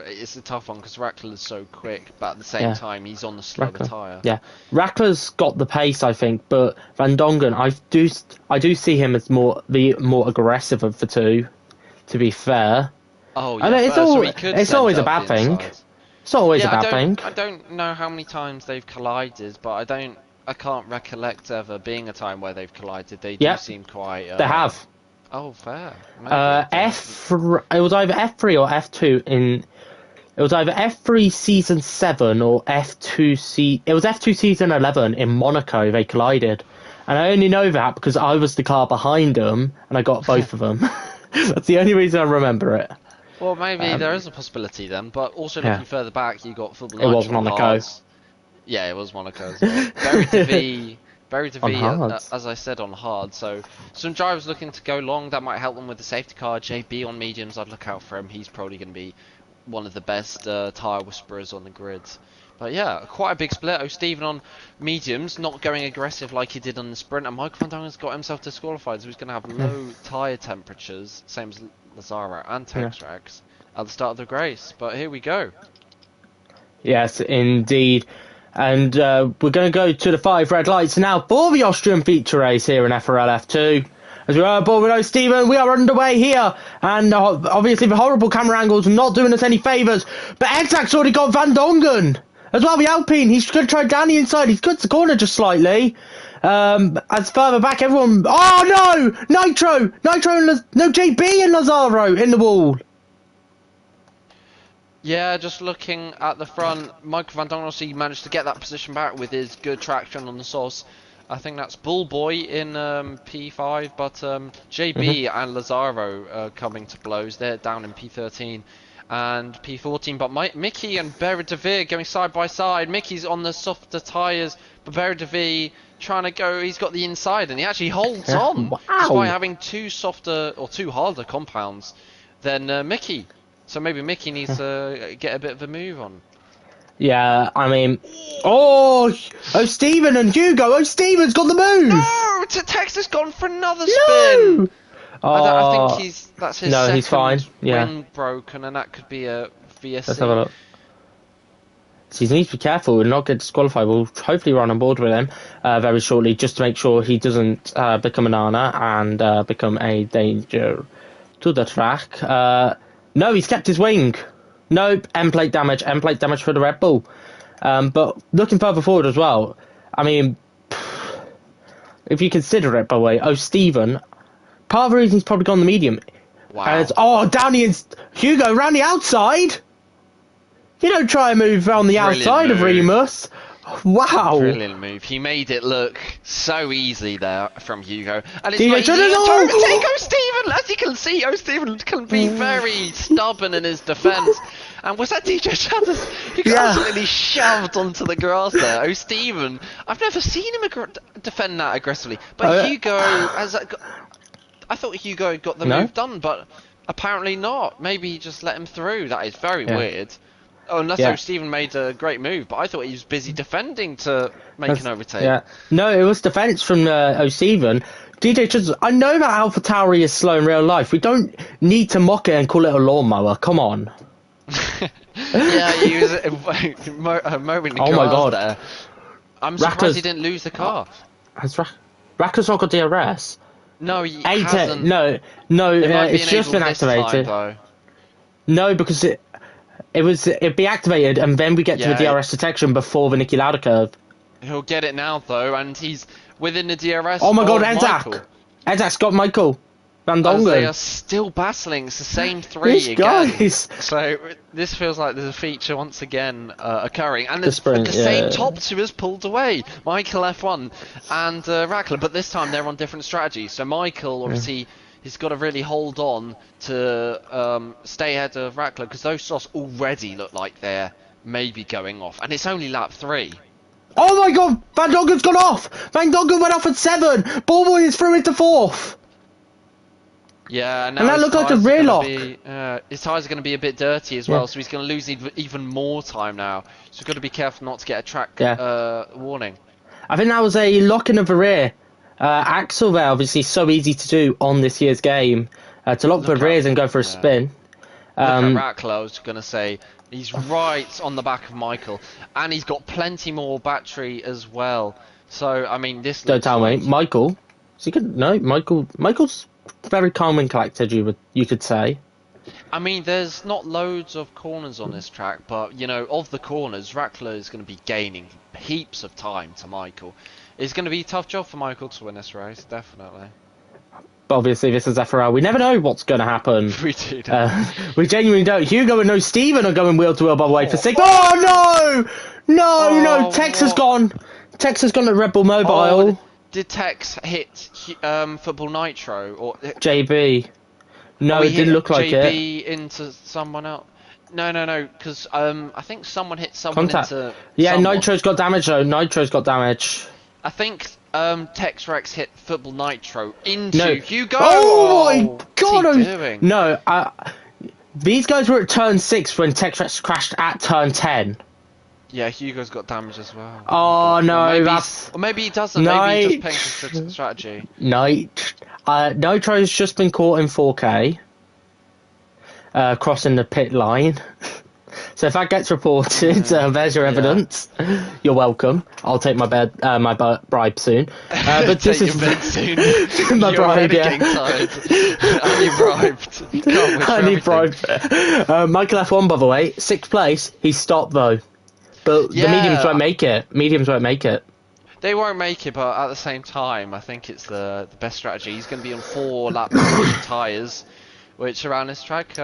It's a tough one because Rackler's so quick, but at the same time, he's on the slower tyre. Yeah, Rackler's got the pace, I think, but Van Dongen, I do see him as the more aggressive of the two. To be fair. Oh, yeah. I know, it's always a bad thing. It's always a bad thing. I don't know how many times they've collided, but I can't recollect ever being a time where they've collided. They do seem quite... They have. Oh, fair. It was either F3 or F2 in... It was either F3 Season 7 or F2... It was F2 Season 11 in Monaco they collided. And I only know that because I was the car behind them, and I got both of them. That's the only reason I remember it. Well, maybe there is a possibility then, but also looking further back, you got football. It was Monaco. Yeah, it was Monaco as well. Barry DeVee, as I said, on hard. So some drivers looking to go long, that might help them with the safety car. JB on mediums, I'd look out for him. He's probably going to be one of the best tyre whisperers on the grid. But yeah, quite a big split. O'Stephen on mediums, not going aggressive like he did on the sprint, and Michael van Dongen's got himself disqualified, so he's going to have low tyre temperatures, same as Lazaro and Textrax at the start of the race. But here we go. Yes, indeed. And we're going to go to the 5 red lights now for the Austrian feature race here in FRL F2. As we are aboard with O'Stephen, we are underway here, and obviously the horrible camera angles are not doing us any favours. But Exac's already got Van Dongen as well. The Alpine, he's going to try down the inside. He's cut the corner just slightly. As further back, everyone. Oh no! Nitro, and JB and Lazaro in the wall. Yeah, just looking at the front, Michael van Dongen also managed to get that position back with his good traction on the sauce. I think that's Bullboy in P5, but JB and Lazaro coming to blows. They're down in P13 and P14, but Mickey and Barry DeVere going side by side. Mickey's on the softer tyres, but Barry DeVere trying to go, he's got the inside, and he actually holds on. Wow. Despite having two harder compounds than Mickey. So maybe Mickey needs to get a bit of a move on. Yeah, I mean... O'Stephen and Hugo! O'Stephen's got the move! No! Tex has gone for another spin! No! I think that's his second he's fine. wing broken, and that could be a VSC. Let's have a look. So he needs to be careful and not get disqualified. We'll hopefully run on board with him very shortly, just to make sure he doesn't become an Anna and become a danger to the track. No, he's kept his wing. Nope, end plate damage for the Red Bull. But looking further forward as well, I mean, if you consider it, by the way, O'Stephen, part of the reason he's probably gone the medium. Wow. Down the Hugo around the outside. You don't try and move on the outside of Remus. Wow. Brilliant move. He made it look so easy there from Hugo. And it's DJ not easy to Jordan, overtake O'Stephen. As you can see, O'Stephen can be very stubborn in his defence. And was that DJ Chathers who got absolutely shoved onto the grass there? O'Stephen, I've never seen him defend that aggressively. But Hugo, I thought Hugo got the move done, but apparently not. Maybe he just let him through. That is very weird. Oh, unless O'Stephen made a great move, but I thought he was busy defending to make an overtake. Yeah, no, it was defence from O'Stephen. DJ Chathers, I know that Alpha Tauri is slow in real life. We don't need to mock it and call it a lawnmower. Come on. Yeah, he was mowing the cars there. I'm surprised he didn't lose the car. Has Racker's not got DRS? No, he hasn't. No, it's just been activated. Time, no, because it'd be activated and then we get to the DRS detection before the Niki Lauda curve. He'll get it now though, and he's within the DRS. Oh my god, Edzak's got Michael Van Dongen. They are still battling. It's the same three again. Guys. So this feels like there's a feature once again occurring, and the same top two has pulled away. Michael F1 and Rackler, but this time they're on different strategies. So Michael obviously he's got to really hold on to stay ahead of Rackler because those softs already look like they're maybe going off, and it's only lap 3. Oh my god, Van Dongen's gone off. Van Dongen went off at 7. Ballboy is through into 4th. Yeah, and that looked like a rear lock. His tyres are going to be a bit dirty as well, so he's going to lose even more time now. So we've got to be careful not to get a track warning. I think that was a lock-in of the rear. Axel there, obviously, so easy to do on this year's game. To lock the rears and go for a spin. Look at Rackler, I was going to say. He's right on the back of Michael. And he's got plenty more battery as well. So, I mean, this... Don't tell me. Michael? Is he good? No, Michael's very calm and collected, you could say. I mean, there's not loads of corners on this track, but, you know, of the corners, Rackler is going to be gaining heaps of time to Michael. It's going to be a tough job for Michael to win this race, definitely. But obviously, this is FRL. We never know what's going to happen. We do. We genuinely don't. Hugo and Stephen are going wheel to wheel by the way for 6. Oh, no! No! Tex has gone. Tex has gone to Red Bull Mobile. Did Tex hit Football Nitro? Or JB? No, it didn't look like it. JB into someone else? No, because I think someone hit someone into... Yeah, someone. Nitro's got damage though. Nitro's got damage. I think Tex Rex hit Football Nitro into Hugo. Oh my god! What's he doing? No, these guys were at turn 6 when Tex Rex crashed at turn 10. Yeah, Hugo's got damage as well. Oh no, or maybe he doesn't. Maybe he's just playing strategy. Nitro's just been caught in 4K, crossing the pit line. So if that gets reported, there's your evidence. You're welcome. I'll take my bribe soon. But this is your bed soon. my bribe. Getting tired. I need bribed. I need bribed. Michael F1, by the way, 6th place. He stopped though. But the mediums won't make it. They won't make it, but at the same time, I think it's the best strategy. He's going to be on 4 lap tyres, which around this track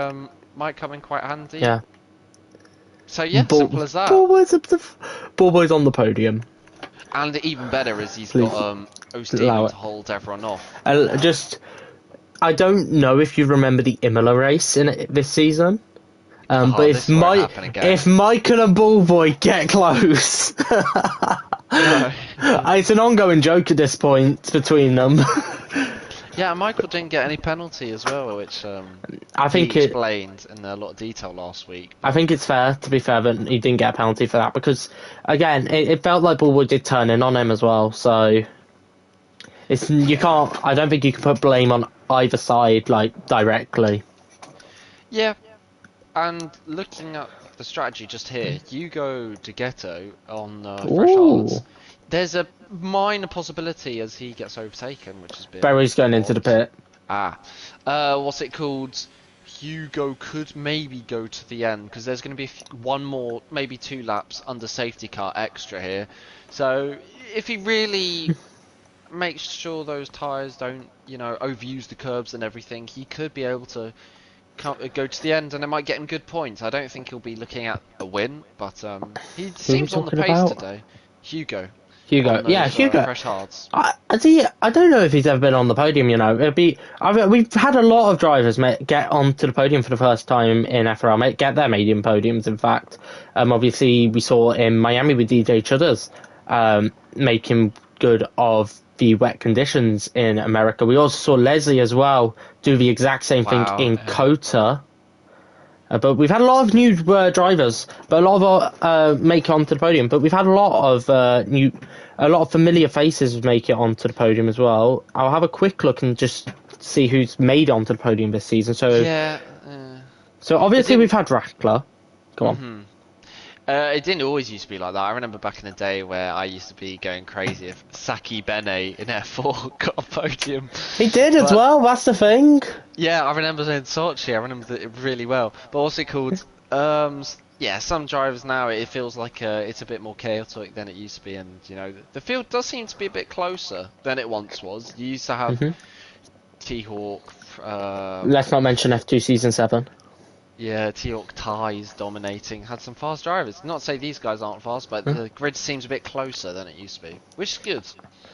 might come in quite handy. Yeah. So yeah, simple as that. Ballboy's on the podium. And even better is he's got O'Stephen to hold everyone off. I don't know if you remember the Imola race in this season. But if Michael and Ballboy get close, it's an ongoing joke at this point between them. Yeah, Michael didn't get any penalty as well, which I think he explained in a lot of detail last week. I think it's fair, to be fair, that he didn't get a penalty for that because, again, it felt like Ballboy did turn in on him as well. So I don't think you can put blame on either side directly. Yeah. And looking at the strategy just here, Hugo De Ghetto on thresholds. There's a minor possibility as he gets overtaken, which is a bit... Berry's going into the pit. What's it called? Hugo could maybe go to the end because there's going to be one more, maybe 2 laps under safety car extra here. So if he really makes sure those tyres don't, overuse the curbs and everything, he could be able to go to the end, and it might get him good points. I don't think he'll be looking at a win, but he seems on the pace today. Hugo. Hugo, yeah, Hugo. Fresh hards. I don't know if he's ever been on the podium. You know, we've had a lot of drivers get onto the podium for the first time in FRL, get their maiden podiums. In fact, obviously we saw in Miami with DJ Chudders making good of the wet conditions in America. We also saw Leslie as well do the exact same thing in Kota. But we've had a lot of new drivers, but a lot of make it onto the podium. But we've had a lot of familiar faces make it onto the podium as well. I'll have a quick look and just see who's made onto the podium this season. So so obviously we've had Rackler. Come on. It didn't always used to be like that. I remember back in the day where I used to be going crazy if Saki Bene in F4 got a podium. He did as well, that's the thing. Yeah, I remember in Sochi, I remember it really well. But what's it called? Some drivers now, it feels like it's a bit more chaotic than it used to be. And, you know, the field does seem to be a bit closer than it once was. You used to have T-Hawk. Let's not mention F2 Season 7. Yeah, T-Hawk ties dominating. Had some fast drivers. Not to say these guys aren't fast, but the grid seems a bit closer than it used to be, which is good.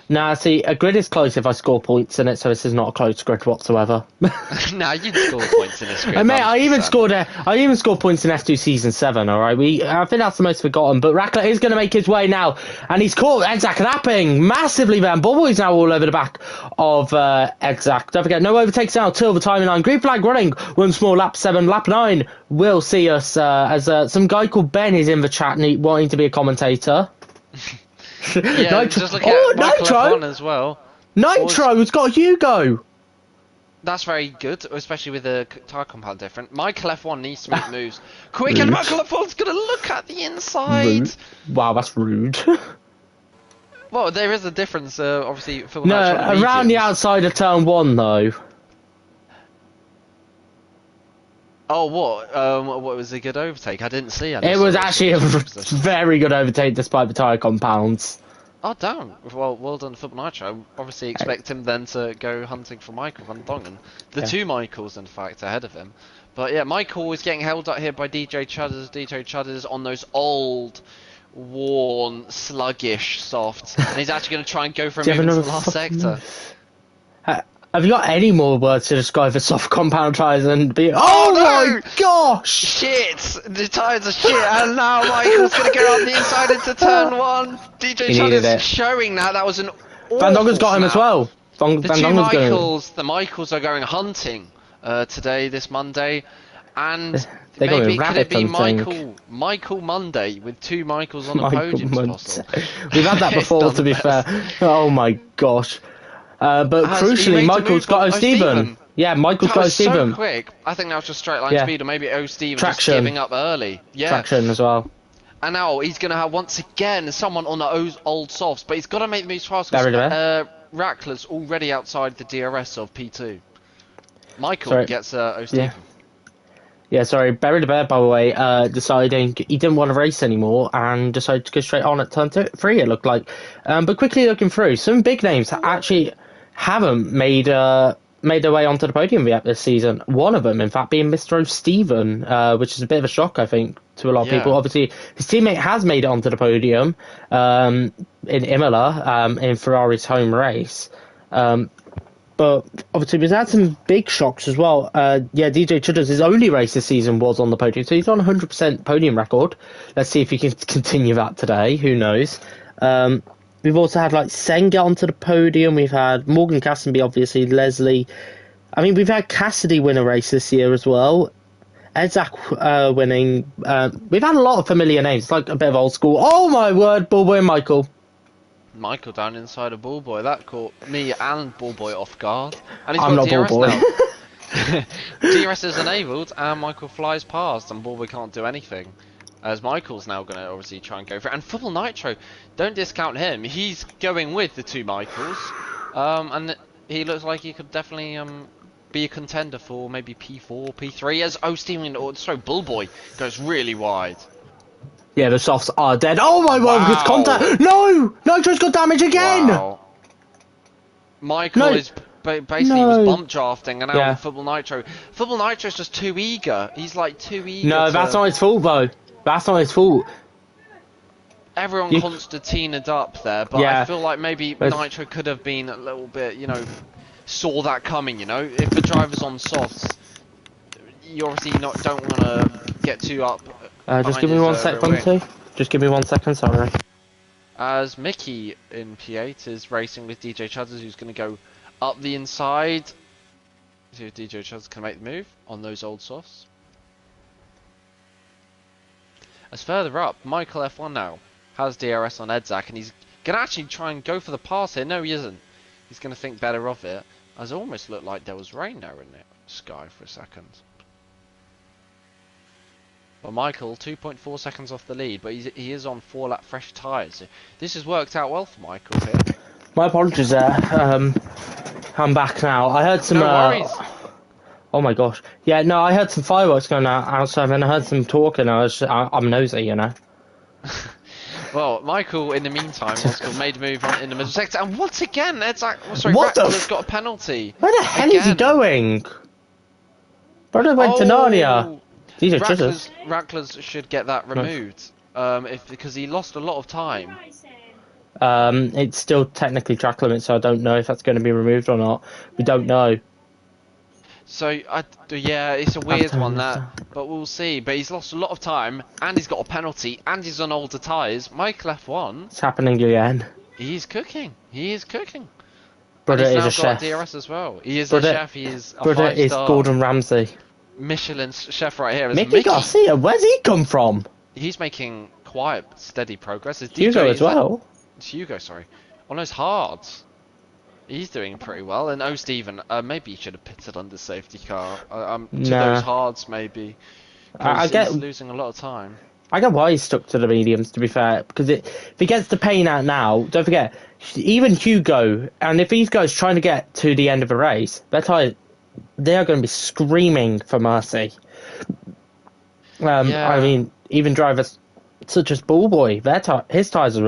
Nah, see, a grid is close if I score points in it, so this is not a close grid whatsoever. Nah, you'd score points in this grid. Mate, I even scored points in F2 Season 7, alright? I think that's the most forgotten, but Rackler is going to make his way now, and he's caught Exac napping massively there. Bubboy's now all over the back of Exac. Don't forget, no overtakes now till the timing line. Green flag running once more, lap 7, lap 9. We'll see us as some guy called Ben is in the chat wanting to be a commentator. Yeah, just look at Nitro as well. Nitro's got Hugo. That's very good, especially with the tyre compound different. Michael F1 needs to make moves quick, and Michael F1's going to look at the inside. Rude. Wow, that's rude. Well, there is a difference, obviously. Around the outside of turn 1, though. Oh, what? What was a good overtake? I didn't see it. It was actually a very good overtake despite the tyre compounds. Oh, damn. Well done, Football Nitro. Obviously expect him then to go hunting for Michael van Dongen. Two Michaels, in fact, ahead of him. But yeah, Michael is getting held up here by DJ Chudders. DJ Chudders on those old, worn, sluggish softs. And he's actually going to try and go for him into the last sector. Have you got any more words to describe the soft compound tyres and be? Oh no! My gosh! Shit! The tyres are shit, and now Michael's gonna go on the inside into turn 1. DJ Chudders showing that was an awful Van Dongen's got him as well. The Michaels are going hunting this Monday, and maybe could it be Michael Monday with 2 Michaels on the podium? We've had that before, to be fair. Oh my gosh. But crucially, Michael's got O'Steven. Yeah, Michael's got O'Steven. So quick. I think that was just straight line speed, or maybe O'Steven just giving up early. Yeah. Traction as well. And now he's going to have, once again, someone on the old softs, but he's got to make the moves fast. Rackler's already outside the DRS of P2. Michael gets O'Steven. Yeah, sorry, Barry the Bear, by the way, deciding he didn't want to race anymore and decided to go straight on at turn 3, it looked like. But quickly looking through, some big names that actually haven't made their way onto the podium yet this season. One of them, in fact, being Mr. O'Steven, which is a bit of a shock, I think, to a lot of people. Obviously, his teammate has made it onto the podium in Imola, in Ferrari's home race. But obviously, we've had some big shocks as well. DJ Chudders, his only race this season was on the podium, so he's on 100% podium record. Let's see if he can continue that today. Who knows? We've also had Sen get onto the podium. We've had Morgan Cassenby, obviously, Leslie. I mean, we've had Cassidy win a race this year as well. Edzak winning. We've had a lot of familiar names. It's like a bit of old school. Oh my word, Bullboy and Michael. Michael down inside of Bullboy. That caught me and Bullboy off guard. And he's I'm not DRS Bullboy. Now. DRS is enabled, and Michael flies past, and Bullboy can't do anything. As Michael's now going to obviously try and go for it. And Football Nitro, don't discount him. He's going with the 2 Michaels. And he looks like he could definitely be a contender for maybe P4, P3. As O'Steven, Bullboy goes really wide. Yeah, the softs are dead. Oh my word, it's contact. No! Nitro's got damage again! Wow. Michael is basically he was bump drafting, and now Yeah. Football Nitro's just too eager. He's like too eager. No, that's not his fault though. That's not his fault. Everyone Constantina'd up there, but I feel like maybe Nitro could have been a little bit, saw that coming. If the driver's on softs, you obviously don't want to get too up. Just give me 1 sec, Bunty. Just give me 1 second, sorry. As Mickey in P8 is racing with DJ Chudders, who's going to go up the inside. See if DJ Chudders can make the move on those old softs. As further up, Michael F1 now has DRS on Edzak, and he's going to actually try and go for the pass here. No, he isn't. He's going to think better of it. As it almost looked like there was rain there in the sky for a second. Well, Michael, 2.4 seconds off the lead, but he is on 4-lap fresh tyres. So this has worked out well for Michael here. My apologies there. I'm back now. I heard some... No worries. Oh my gosh. Yeah, no, I heard some fireworks going outside, and I heard some talking. I'm nosy, Well, Michael, in the meantime, made a move in the middle sector, and once again, Rackler's got a penalty. Where the hell is he going? Brother went to Narnia. Rackler's should get that removed, because he lost a lot of time. It's still technically track limit, so I don't know if that's going to be removed or not. We don't know. So, yeah, it's a weird one, but we'll see. But he's lost a lot of time, and he's got a penalty, and he's on older tyres. Michael F1... It's happening again. He's cooking. He is cooking. Brother and he's is now a got chef. DRS as well. He is a chef. He is a Brother is Gordon Ramsay. Michelin chef right here. Mickey Garcia, where's he come from? He's making quite steady progress. Hugo as well. It's Hugo, sorry. On those hards. He's doing pretty well. And Stephen, maybe he should have pitted under safety car. To those hards, maybe. I get he's losing a lot of time. I get why he's stuck to the mediums, to be fair. Because if he gets the pain out now, don't forget, even Hugo, and if these guys trying to get to the end of a race, they are going to be screaming for mercy. I mean, even drivers such as Bullboy, his tyres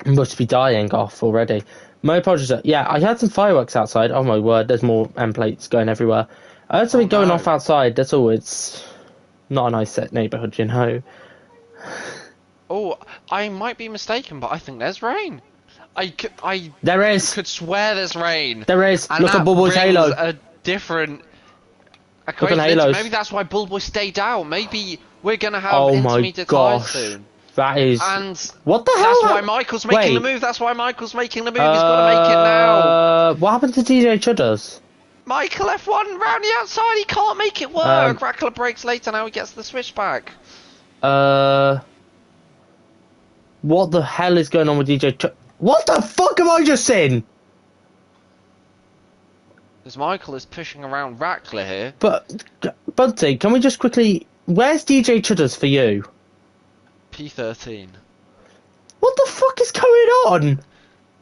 must be dying off already. My apologies. Yeah, I had some fireworks outside. Oh my word, there's more end plates going everywhere. I heard something going off outside. That's all. It's not a nice set neighbourhood, Oh, I might be mistaken, but I think there's rain. There is. Could swear there's rain. There is. And look at Bullboy's halo. A different. Look at halo. Maybe that's why Bullboy stayed out. Maybe we're gonna have intermediate tyres soon. That is. And what the hell? That's why Michael's making the move. That's why Michael's making the move. He's got to make it now. What happened to DJ Chudders? Michael F1 round the outside. He can't make it work. Rackler breaks later. Now he gets the switchback. What the hell is going on with DJ Chudders? What the fuck am I just saying? Because Michael is pushing around Rackler here. But, Bunty, can we just quickly... Where's DJ Chudders for you? P13. What the fuck is going on?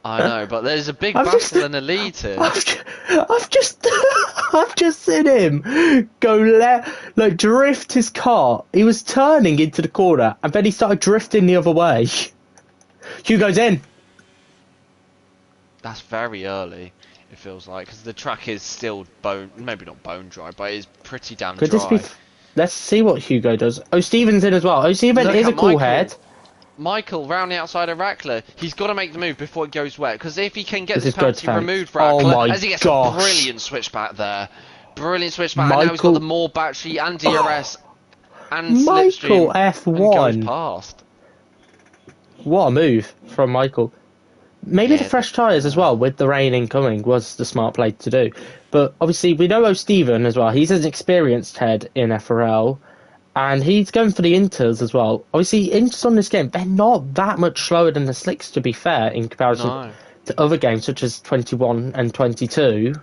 I know, but there's a big battle in the lead here. I've just seen him go drift his car. He was turning into the corner, and then he started drifting the other way. Hugo's in. That's very early. It feels like, because the track is still maybe not bone dry, but it's pretty damn dry. This be? Let's see what Hugo does. Stephen's in as well. Stephen is a cool head. Michael round the outside of Rackler. He's got to make the move before it goes wet, because if he can get this penalty removed, Rackler, as he gets a brilliant switchback there. Brilliant switchback, and now he's got the more battery and DRS and slipstream. Michael F1. And goes past. What a move from Michael. Maybe the fresh tyres as well, with the rain incoming, was the smart play to do. But obviously, we know Stephen as well. He's an experienced head in FRL, and he's going for the Inters as well. Obviously, Inters on this game, they're not that much slower than the Slicks, to be fair, in comparison to other games, such as 21 and 22.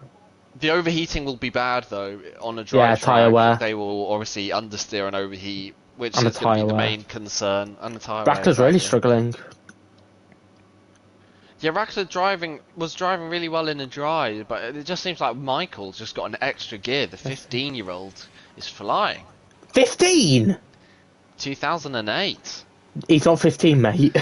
The overheating will be bad, though, on a dry track. Tyre wear. They will obviously understeer and overheat, which is going to be the main concern. And the tyre Rackler's really struggling. Yeah, Rackler was driving really well in the dry, but it just seems like Michael's just got an extra gear. The 15-year-old is flying. 15? 2008. He's not 15, mate.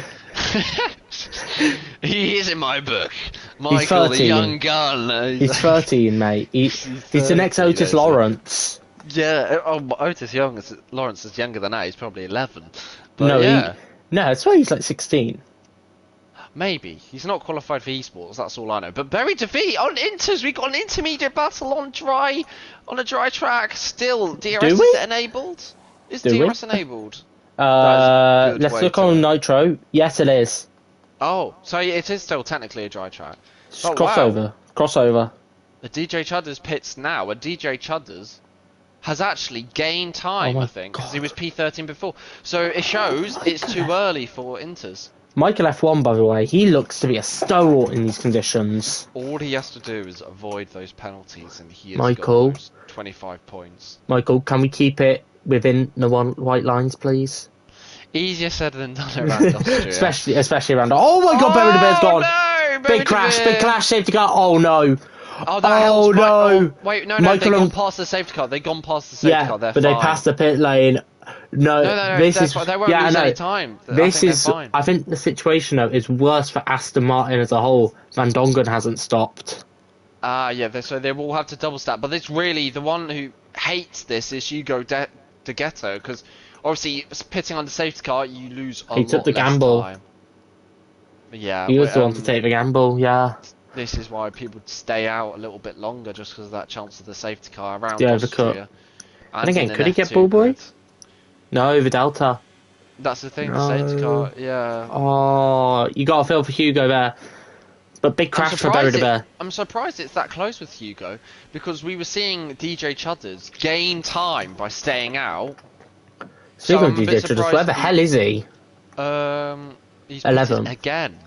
He is in my book. Michael, the 13. young gun. He's 13, mate. He's the next 13, Otis Lawrence. Yeah, Otis Lawrence is younger than that. He's probably 11. But No, yeah, no, that's why he's like 16. maybe. He's not qualified for esports, that's all I know. But Berry DeVee on Inters, we got an intermediate battle on a dry track. Still, DRS is enabled? Is DRS enabled? Let's look on Nitro. Yes, it is. Oh, so it is still technically a dry track. Oh, crossover. The DJ Chudders pits now, and DJ Chudders has actually gained time, I think, because he was P13 before. So it shows it's too early for Inters. Michael F1, by the way, he looks to be a stalwart in these conditions. All he has to do is avoid those penalties, and he has got those 25 points. Michael, can we keep it within the white lines, please? Easier said than done around Austria. especially around. Oh my God, Berry DeVee's gone. No, big crash, safety car. Oh no. Oh, that helps. No. Wait, no, they've gone past the safety car. They've gone past the safety car. They're but fine. They passed the pit lane. No, this is. They won't lose any time. I think the situation though is worse for Aston Martin as a whole. Van Dongen hasn't stopped. Yeah. So they will have to double stack. But it's really the one who hates this is Hugo De Ghetto, because obviously pitting on the safety car, you lose a lot less time. He took the gamble. Yeah, he was the one to take the gamble. Yeah. This is why people stay out a little bit longer, just because of that chance of the safety car around Austria. And again, could he get Bullboy? No, the Delta. That's the thing, the safety car, yeah. Oh, you got to feel for Hugo there. But big crash for Berry DeVee. I'm surprised it's that close with Hugo, because we were seeing DJ Chudders gain time by staying out. Speaking of DJ Chudders, where the hell is he? He's 11. Again.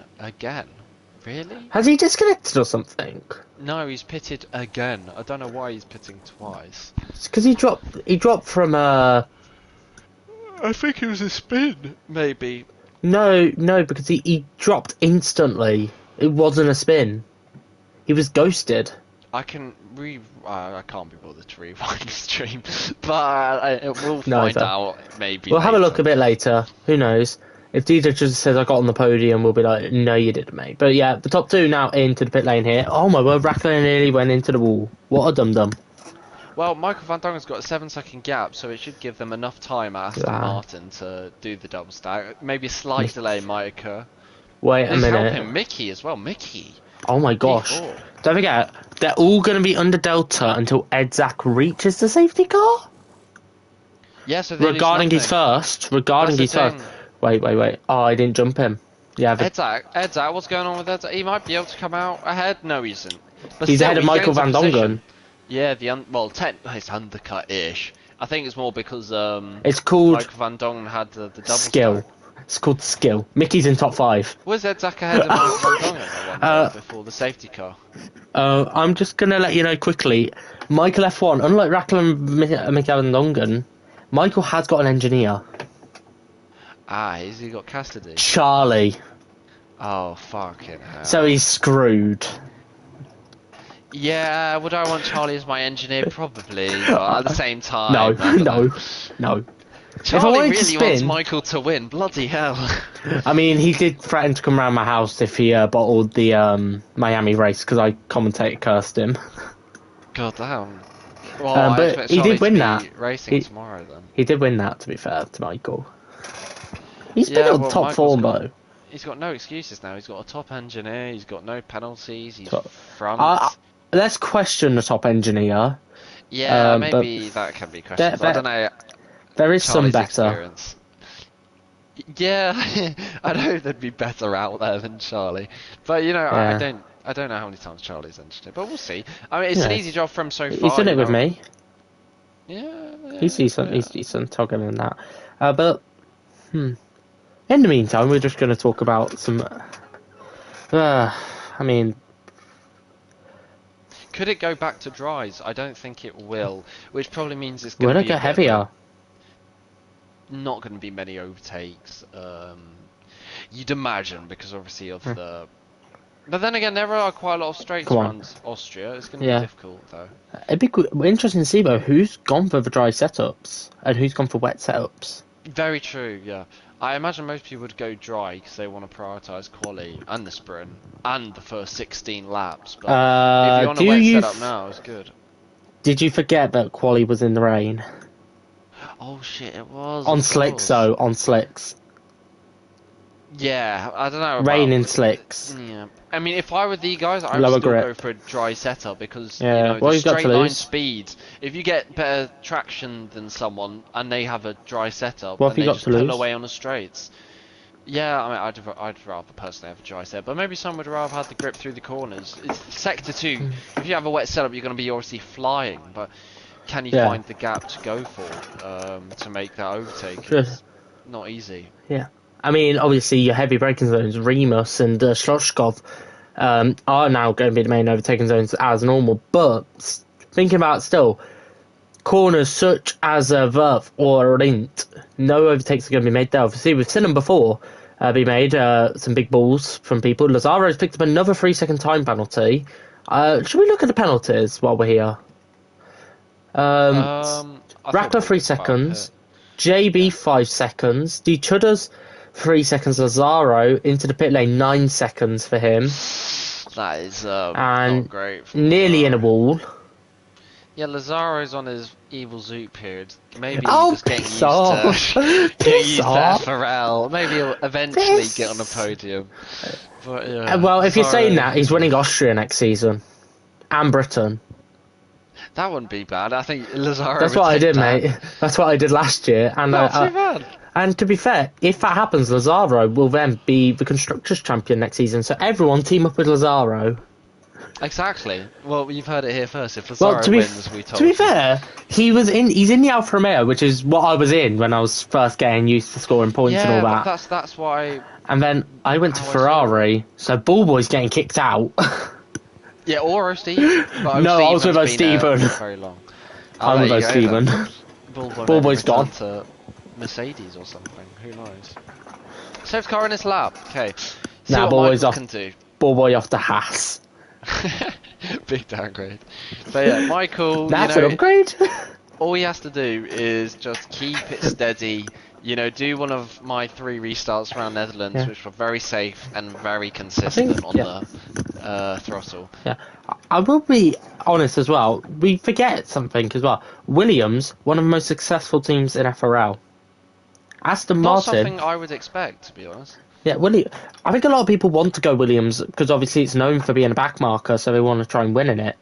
Really? Has he disconnected or something? No, he's pitted again. I don't know why he's pitting twice. It's because he dropped from I think it was a spin. Maybe. No, because he dropped instantly. It wasn't a spin. He was ghosted. I can't be bothered to rewind the stream, but we'll find out. Maybe we'll have a look a bit later. Who knows? If DJ just says I got on the podium, we'll be like, no, you didn't, mate. But yeah, the top two now into the pit lane here. Oh my word, Rackler nearly went into the wall. What a dum-dum. Well, Michael Van Dongen's got a 7-second gap, so it should give them enough time at Aston Martin to do the double stack. Maybe a slight delay might occur. Wait a minute. Helping Mickey as well. Mickey. Oh my gosh. Don't forget, they're all going to be under Delta until Edzak reaches the safety car? Yeah, so regarding his first. Wait. Oh, I didn't jump him. Yeah. Edzak, what's going on with Edzak? He might be able to come out ahead. No, he isn't. But he's ahead of Michael Van Dongen. Yeah, it's undercut-ish. I think it's more because it's called Michael Van Dongen had the double skill. stack. It's called skill. Mickey's in top 5. Was Edzak ahead of Michael Van Dongen before the safety car? I'm just gonna let you know quickly. Michael F1, unlike Rackler and Michael Van Dongen, Michael has got an engineer. Has he got Cassidy? Charlie. Oh, fucking hell. So he's screwed. Yeah, would I want Charlie as my engineer? Probably, but at the same time... No. Charlie really wants Michael to win, bloody hell. I mean, he did threaten to come around my house if he bottled the Miami race, because I commentated cursed him. God damn. Well, but he did win that. Racing tomorrow, then. He did win that, to be fair to Michael. He's been on top form, though. He's got no excuses now. He's got a top engineer. He's got no penalties. He's front. Let's question the top engineer. Yeah, maybe that can be questioned. I don't know. There is some better. Experience. Yeah, I know there'd be better out there than Charlie. But you know, I don't know how many times Charlie's engineered, but we'll see. I mean, it's an easy job for him so far. He's done it with me. Yeah. He's decent. He's decent. I'll give him that. But in the meantime, we're just going to talk about some. I mean. Could it go back to dries? I don't think it will, which probably means it's going to get heavier. Not going to be many overtakes. You'd imagine, because obviously of the. But then again, there are quite a lot of straights around Austria. It's going to be difficult, though. It'd be interesting to see, though, who's gone for the dry setups and who's gone for wet setups. Very true, yeah. I imagine most people would go dry because they want to prioritise quali and the sprint and the first 16 laps. But if you're on a wet setup now, it's good. Did you forget that quali was in the rain? Oh shit, it was. On Of slicks, course. though, on slicks. Yeah, I don't know Rain about. in slicks. Yeah, I mean, if I were the guys, I would Lower still go grip. for a dry setup because you Yeah, know what the you got to straight line lose? speed. If you get better traction than someone and they have a dry setup What have and you they got just to pull lose? away on the straights. Yeah, I mean, I'd rather personally have a dry setup, but maybe some would rather have the grip through the corners. It's sector 2. If you have a wet setup, you're going to be obviously flying, but can you Yeah. find the gap to go for to make that overtake? Just, It's not easy. yeah. I mean, obviously, your heavy braking zones, Remus and Sloshkov, are now going to be the main overtaking zones as normal. But thinking about still, corners such as Verf or Rint, no overtakes are going to be made there. Obviously, we've seen them before be made, some big balls from people. Lazaro's picked up another 3-second time penalty. Should we look at the penalties while we're here? I thought Rackler Bull 3 was about to seconds, hit. JB Yeah. 5 seconds, D Chudders 3 seconds, Lazaro into the pit lane 9 seconds for him, That is and not great from nearly in a Lazaro. wall. Yeah, Lazaro's on his evil zoot period. Maybe Oh, just getting piss used off! to getting Piss used to off! FRL. Maybe he'll eventually get on a Piss. podium. But yeah, Well, if you're saying Lazaro, that, he's winning Austria next season and Britain. that wouldn't be bad. I think Lazaro That's would what I take did, that. mate. That's what I did last year, and Not too bad. and to be fair, if that happens, Lazaro will then be the constructors' champion next season. So everyone team up with Lazaro. Exactly. Well, you've heard it here first. If Well, Lazaro wins, we to be told you. fair, he's in the Alfa Romeo, which is what I was in when I was first getting used to scoring points and all Yeah, but that. that's why. And then I went to How I saw it. Ferrari, so Bullboy's getting kicked out. Yeah, or O'Steve. But No, I was with O'Steven's been O'Steven. for very long. Oh, I'm there with you go O'Steven. then. Bullboy maybe Bullboy's return gone. to Mercedes or something. Who knows? Safe car in his lap. Okay. See Nah, what Bullboy's Michael off. can do. Bullboy off the Haas. Big downgrade. But yeah, Michael, That's you know, an upgrade. all he has to do is just keep it steady. You know, do one of my 3 restarts around Netherlands, Yeah. which were very safe and very consistent on yeah. the throttle. Yeah, I will be honest as well. We forget something as well. Williams, one of the most successful teams in FRL. Aston Not Martin. something I would expect, to be honest. Yeah, I think a lot of people want to go Williams because obviously it's known for being a back marker, so they want to try and win in it.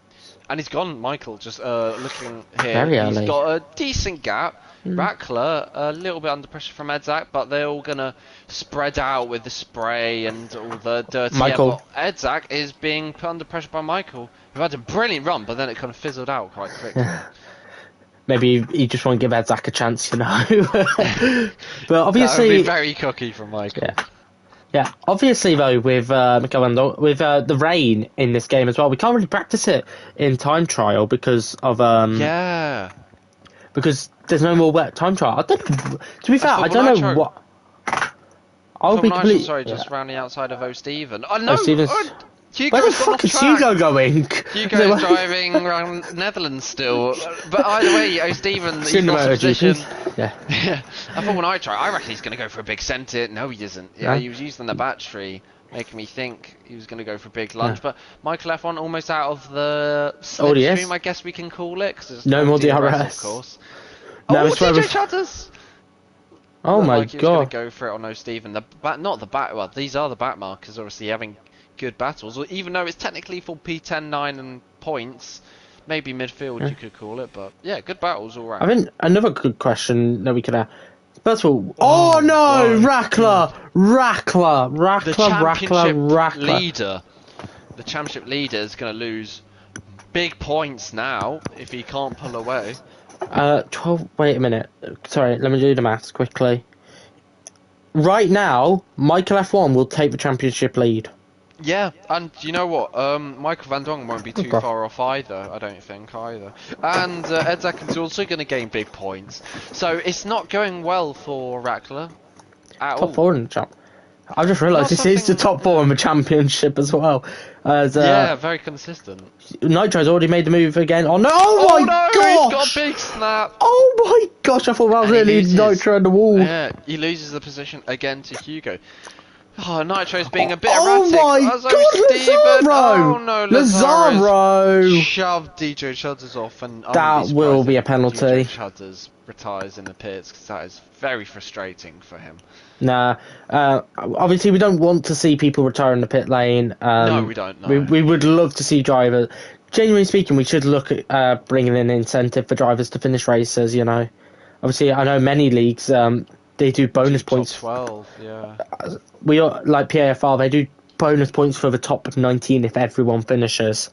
And he's gone, Michael, just looking here. Very early. He's got a decent gap. Rackler, a little bit under pressure from Edzak, but they're all going to spread out with the spray and all the dirty Michael. air. But Edzak is being put under pressure by Michael, who had a brilliant run, but then it kind of fizzled out quite quickly. Maybe he just won't give Edzak a chance, you know. But obviously, That would be very cocky from Michael. Yeah. Obviously, though, with the rain in this game as well, we can't really practice it in time trial because of Yeah. because there's no more wet time trial. I don't know. To be fair, I don't know what. I'll be completely Sorry, just round the outside of O'Steven. Oh no! Steven's... Where the fuck is Hugo going? Hugo's driving around Netherlands still. But either way, O'Steven, he's lost position. Yeah. I thought when I reckon he's going to go for a big centre. No, he isn't. Yeah, he was using the battery, making me think he was going to go for a big lunge. But Michael F1 almost out of the slipstream, I guess we can call it. Cause no more DRS. Of course. No, DJ Chutters! Oh my god. He was going to go for it on O'Steven. Well, these are the back markers, obviously having good battles. Even though it's technically for P10, 9 and points, maybe midfield you could call it. But yeah, good battles all round. I mean, another good question that we could have. First of all, oh no, Rackler! The championship leader. The championship leader is going to lose big points now if he can't pull away. 12. Wait a minute. Sorry, let me do the maths quickly. Right now, Michael F1 will take the championship lead. Yeah, and you know what? Michael Van Dongen won't be too far off either, I don't think, either. And Edzak is also going to gain big points. So it's not going well for Rackler at all. Top 4 in the champ. I just realised this is the top 4 in the championship as well. Yeah, very consistent. Nitro's already made the move again. Oh no! Oh my gosh! He's got a big snap. Oh my gosh! I thought that was really Nitro on the wall. Yeah, he loses the position again to Hugo. Oh, Nitro's being a bit erratic. Oh my god, Lazaro! Oh no, Lazaro shoved DJ Chudders off, and that will be a penalty. DJ Chudders retires in the pits because that is very frustrating for him. Nah, obviously we don't want to see people retire in the pit lane. No, we don't. No. We would love to see drivers. Genuinely speaking, we should look at bringing in an incentive for drivers to finish races. You know, obviously I know many leagues they do bonus points. Top 12, yeah. We are like PAFR. They do bonus points for the top 19 if everyone finishes.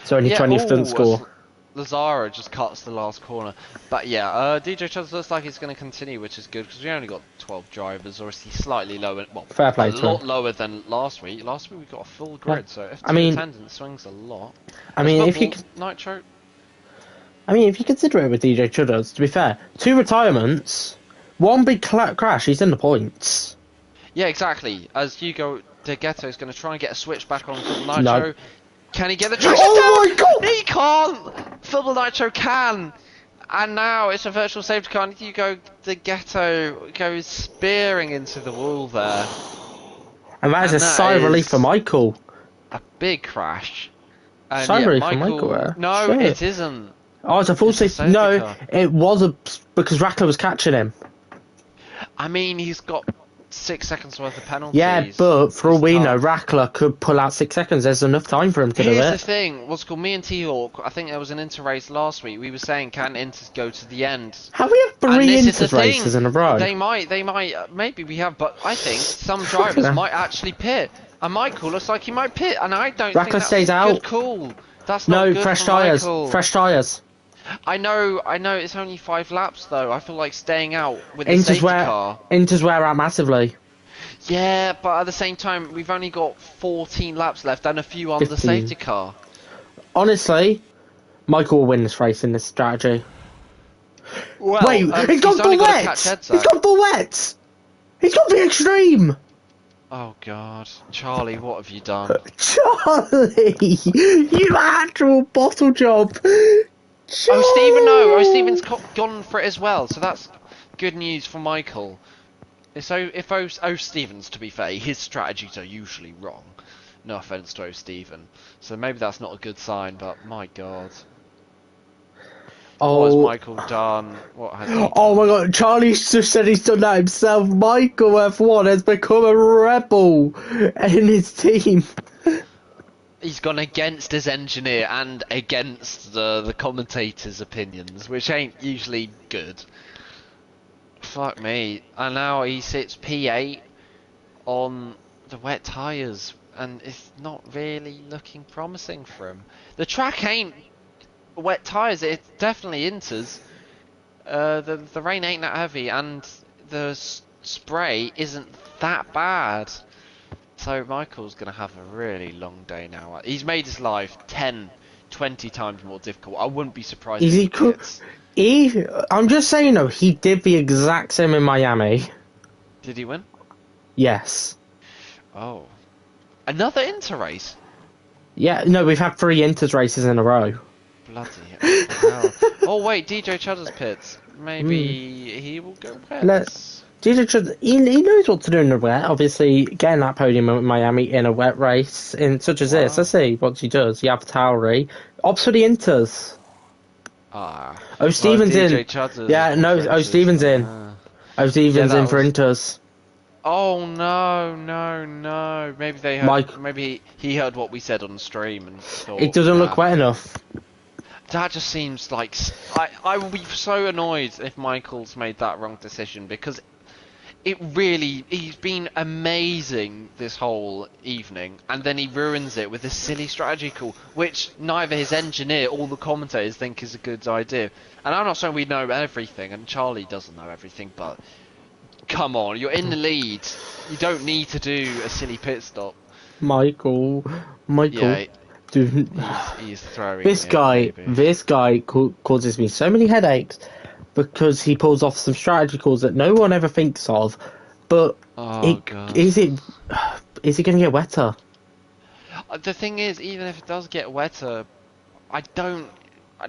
So only 20 doesn't score. Lazaro just cuts the last corner. But yeah, DJ Chubbs looks like he's going to continue, which is good because we only got 12 drivers, or is he slightly lower? Well, fair play a lot lower than last week. Last week we got a full grid, so F2 attendance swings a lot. I mean, if you Nitro. I mean, if you consider it with DJ Chudders, to be fair, 2 retirements, 1 big crash, he's in the points. Yeah, exactly. As Hugo De Ghetto is going to try and get a switch back on Nitro. No. Can he get the traction down? My god! He can't! Football Nitro can! And now it's a virtual safety car, and Hugo De Ghetto goes spearing into the wall there. And that is a sigh of relief for Michael. A big crash. And sigh of relief for Michael. No, shit. It isn't. Oh, it's a full safety. No, car. It was because Rackler was catching him. I mean, he's got 6 seconds worth of penalties. Yeah, but for all we know, Rackler could pull out 6 seconds. There's enough time for him to do it. Here's the thing. What's called me and T-Hawk, I think there was an Inter race last week. We were saying, can Inters go to the end? Have we had 3 Inters races in a row? They might. Maybe we have, but I think some drivers might actually pit. And Michael looks like he might pit, and I don't think that's stays out. Good call. That's not good fresh for tyres. Michael. Fresh tyres. I know. It's only 5 laps though. I feel like staying out with the safety car. Inters wear out massively. Yeah, but at the same time, we've only got 14 laps left and a few on the safety car. Honestly, Michael will win this race in this strategy. Well, wait, he's gone full wet! He's gone full wet! He's gone the extreme! Oh god, Charlie, what have you done? Charlie, you actual bottle job. Charlie. Oh, Stephen's gone for it as well, so that's good news for Michael. So if Stevens, to be fair, his strategies are usually wrong. No offense to Stephen. So maybe that's not a good sign, but my god. What has Michael done? What has he done? Oh my god, Charlie just said he's done that himself. Michael F1 has become a rebel in his team. He's gone against his engineer and against the commentators' opinions, which ain't usually good. Fuck me. And now he sits P8 on the wet tyres, and it's not really looking promising for him. The track ain't wet tyres, it definitely enters. The rain ain't that heavy, and the spray isn't that bad. So Michael's going to have a really long day now. He's made his life 10, 20 times more difficult. I wouldn't be surprised if he quits. I'm just saying though, he did the exact same in Miami. Did he win? Yes. Oh. Another Inter race? Yeah, no, we've had 3 Inters races in a row. Bloody hell. Oh wait, DJ Chudder's pits. Maybe he will go wet. DJ Chudder, he knows what to do in the wet. Obviously, getting that podium in Miami in a wet race, such as this. Let's see what he does. You have Tauri. Ops for the Inters. Stevens in. Yeah, no, Stevens in. Stevens in for Inters. Oh no. Maybe they heard, maybe he heard what we said on the stream and thought, it doesn't look wet enough. That just seems like I will be so annoyed if Michael's made that wrong decision, because he's been amazing this whole evening, and then he ruins it with a silly strategy call, which neither his engineer or the commentators think is a good idea. And I'm not saying we know everything, and Charlie doesn't know everything, but come on, you're in the lead. You don't need to do a silly pit stop. Michael. Yeah, dude, he's throwing this guy causes me so many headaches because he pulls off some strategy calls that no one ever thinks of, but Oh god. is it going to get wetter? The thing is, even if it does get wetter, I don't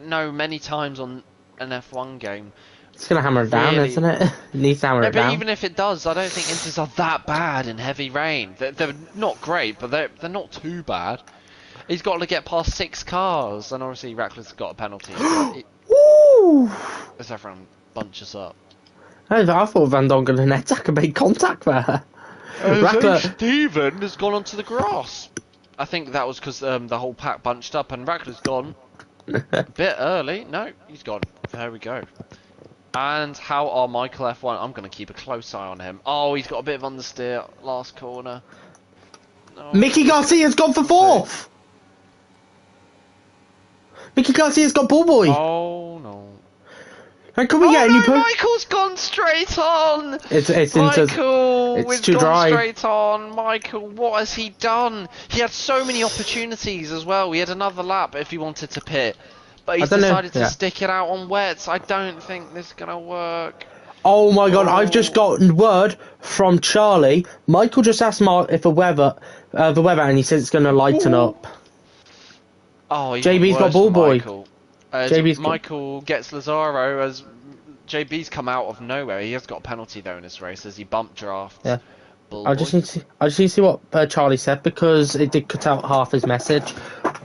know many times on an F1 game. It's going to hammer it down, Really. isn't it? It needs to hammer No, it but down. even if it does, I don't think Inters are that bad in heavy rain. They're not great, but they're not too bad. He's got to get past 6 cars, and obviously Ratcliffe's got a penalty. Ooh! As everyone bunches up. I thought Van Dongen and Edzack made contact there. Ratcliffe. Steven has gone onto the grass. I think that was because the whole pack bunched up, and Ratcliffe's gone a bit early. No, he's gone. There we go. And how are Michael F1? I'm going to keep a close eye on him. Oh, he's got a bit of understeer last corner. Oh, Mickey Garcia's gone for 4th. Mickey Garcia's got ball boy. Oh no. And can we get a new Michael's gone straight on. It's Michael, it's too dry. Straight on. Michael, what has he done? He had so many opportunities as well. He had another lap if he wanted to pit, but he's decided to stick it out on wets. I don't think this is gonna work. Oh my god! I've just got word from Charlie. Michael just asked Mark if the weather, and he says it's gonna lighten up. Oh, JB's got ball boy. Michael gets Lazaro as JB's come out of nowhere. He has got a penalty though in this race as he bumped draft. Yeah. I just need to see what Charlie said because it did cut out half his message.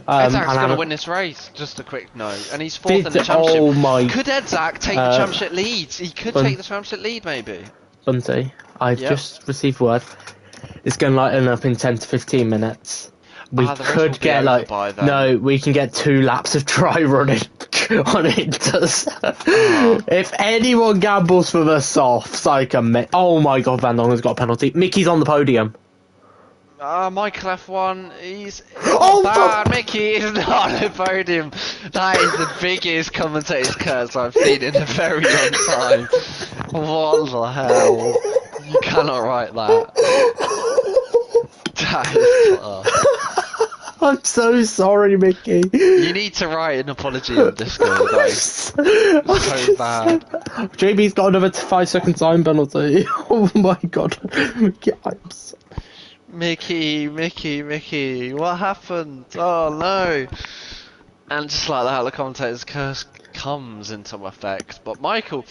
Edzack's going to win this race. Just a quick note, and he's 4th in the championship. Could Edzack take the championship lead? He could take the championship lead, maybe. Bunty, I've just received word. It's going to lighten up in 10 to 15 minutes. We could get we can get 2 laps of dry running on it. If anyone gambles for the softs, I can oh my god, Van Dongen's got a penalty. Mickey's on the podium. Michael F1, he's bad. Mickey is not on the podium. That is the biggest commentator's curse I've seen in a very long time. What the hell? You cannot write that. That is tough. I'm so sorry, Mickey. You need to write an apology on Discord, guys. So bad. JB's got another 5-second time penalty. Oh my god. Mickey, what happened? Oh no. And just like that, the commentator's curse comes into effect. But Michael,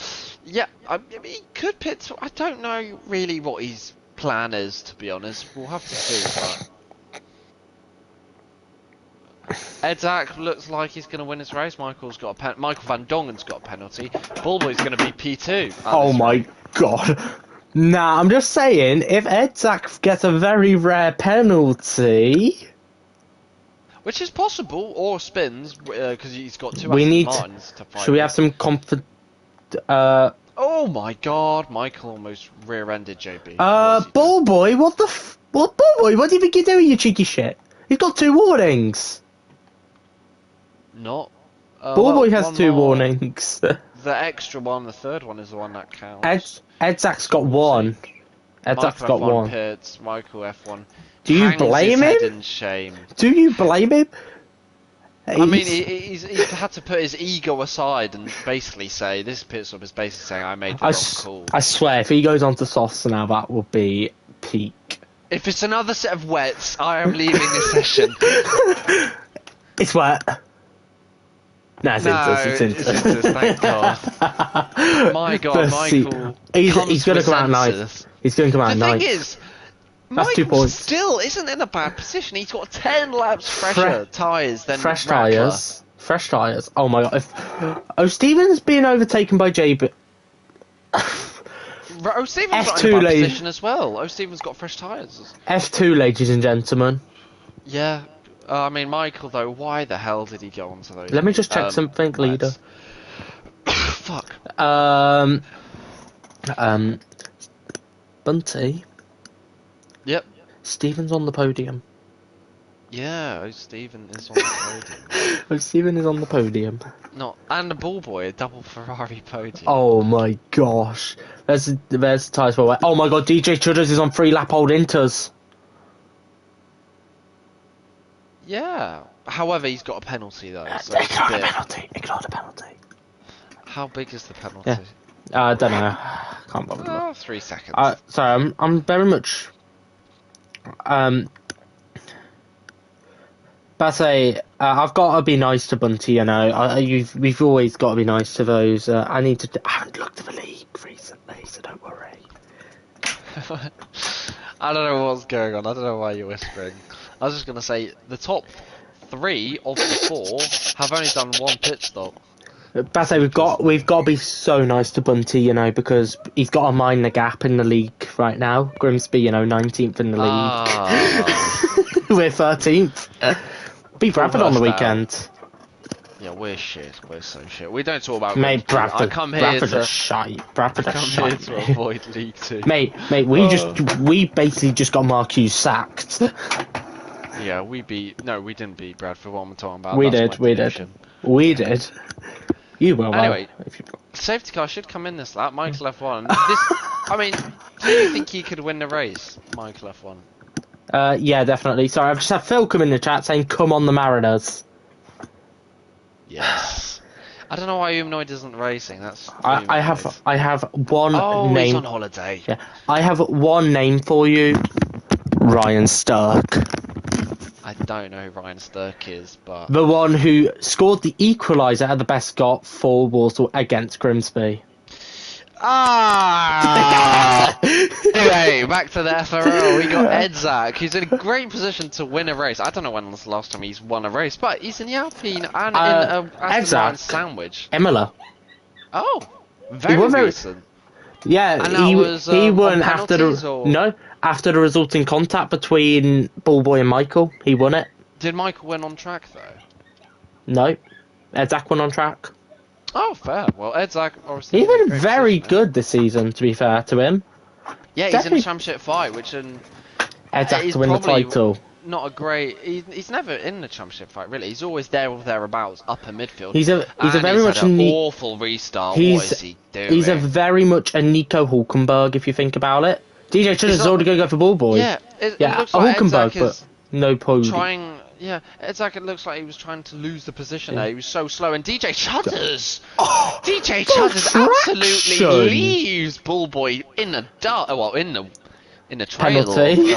yeah, I mean, he could pit. I don't know really what his plan is, to be honest. We'll have to see. But Edzack looks like he's going to win this race. Michael Van Dongen's got a penalty. Ballboy's going to be P2. Oh my god. Nah, I'm just saying, if Edzack gets a very rare penalty... Which is possible, or spins, because he's got 2 Martins to fight. Should we have some Oh my god, Michael almost rear-ended JB. Ballboy, what Ballboy, what do you think you're doing, you cheeky shit? He's got 2 warnings. Not. Ballboy has 2 warnings. The extra one, the 3rd one, is the one that counts. Edzack's got 1. Edzack's got 1. Pits, Michael F1. Do you blame him? In shame. Do you blame him? I mean, he's had to put his ego aside and basically say, this pit stop is basically saying, I made the wrong call. I swear, if he goes on to softs now, that will be peak. If it's another set of wets, I am leaving this session. It's wet. No, it's Inters, thank God. My God, Michael. He's going to come out nice. He's going to come out nice. The thing is, that's 2 points. Still isn't in a bad position. He's got 10 laps fresher tyres than fresh tyres. Fresh tyres. Oh my god. Stephen's being overtaken by JB. Stephen's got in a bad position as well. Stephen's got fresh tyres. F2, ladies and gentlemen. Yeah. I mean, Michael, though, why the hell did he go onto those? Let me just check something, leader. Fuck. Bunty. Yep. Stephen's on the podium. Yeah, Stephen is on the podium. Stephen is on the podium. And the Ballboy, a double Ferrari podium. Oh my gosh. There's the tyres for wet. Oh my god, DJ Chudders is on 3 lap old Inters. Yeah. However, he's got a penalty though. So Ignore the penalty. Ignore the penalty. How big is the penalty? Yeah. I don't know. Can't bother. Oh, 3 seconds. Sorry, I'm very much. But I say, I've got to be nice to Bunty, you know. We've always got to be nice to those. I haven't looked at the league recently, so don't worry. I don't know what's going on. I don't know why you're whispering. I was just gonna say the top 3 of the 4 have only done 1 pit stop. But I say we've got to be so nice to Bunty, you know, because he's got to mind the gap in the league right now. Grimsby, you know, 19th in the league. We're 13th. Beat Bradford on the weekend. Yeah, we're shit. We're so shit. We don't talk about mate. Bradford. I come here Bradford are shite. Bradford are shite. To avoid League 2. Mate, we basically just got Mark Hughes sacked. Yeah, we didn't beat Bradford. What am I talking about? We did. You will. Anyway, safety car should come in this lap. Michael F1. I mean, do you think he could win the race, Michael F1? Yeah, definitely. Sorry, I've just had Phil come in the chat saying, "Come on, the Mariners." Yes. I don't know why Humanoid isn't racing. That's. I have one name. He's on holiday. Yeah, I have one name for you, Ryan Stark. I don't know who Ryan Sturck is, but the one who scored the equaliser at the best got for Walsall against Grimsby. Anyway, back to the FRL. We got Edzak, who's in a great position to win a race. I don't know when was the last time he's won a race, but he's in the Alpine and in a Aston Martin sandwich. Imola. Oh, very recent. Yeah, and he won after the resulting contact between Bullboy and Michael. He won it. Did Michael win on track though? No, Edzak won on track. Oh, fair. Well, Edzak obviously. He's been very good this season, to be fair to him. Yeah, he's in a championship fight, which Edzak to win the title. Not a great. He's never in the championship fight really. He's always there or thereabouts, upper midfield. He's a very much an awful restart. What is he doing? He's a very much a Nico Hulkenberg if you think about it. DJ Chudder's already going to go for Bullboy. Yeah, it looks a like Hulkenberg, but no podium. Edzak, it looks like he was trying to lose the position there. He was so slow, and DJ Chudders, DJ Chudders absolutely leaves Bullboy in the in the trail. Penalty.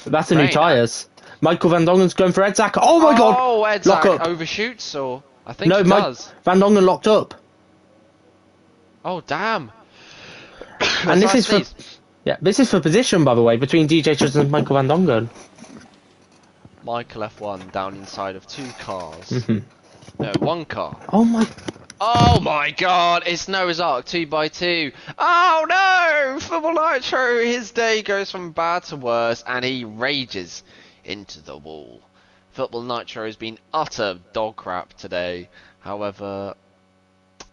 That's a new tyres. Michael Van Dongen's going for Edzak. Oh my god! Oh, Edzak overshoots, or I think he does. Van Dongen locked up. Oh damn! And this is for position, by the way, between DJ Chudders and Michael Van Dongen. Michael F1 down inside of 2 cars. Mm-hmm. No, 1 car. Oh my god, it's Noah's Ark 2x2. Oh no! Football Nitro, his day goes from bad to worse and he rages into the wall. Football Nitro has been utter dog crap today. However,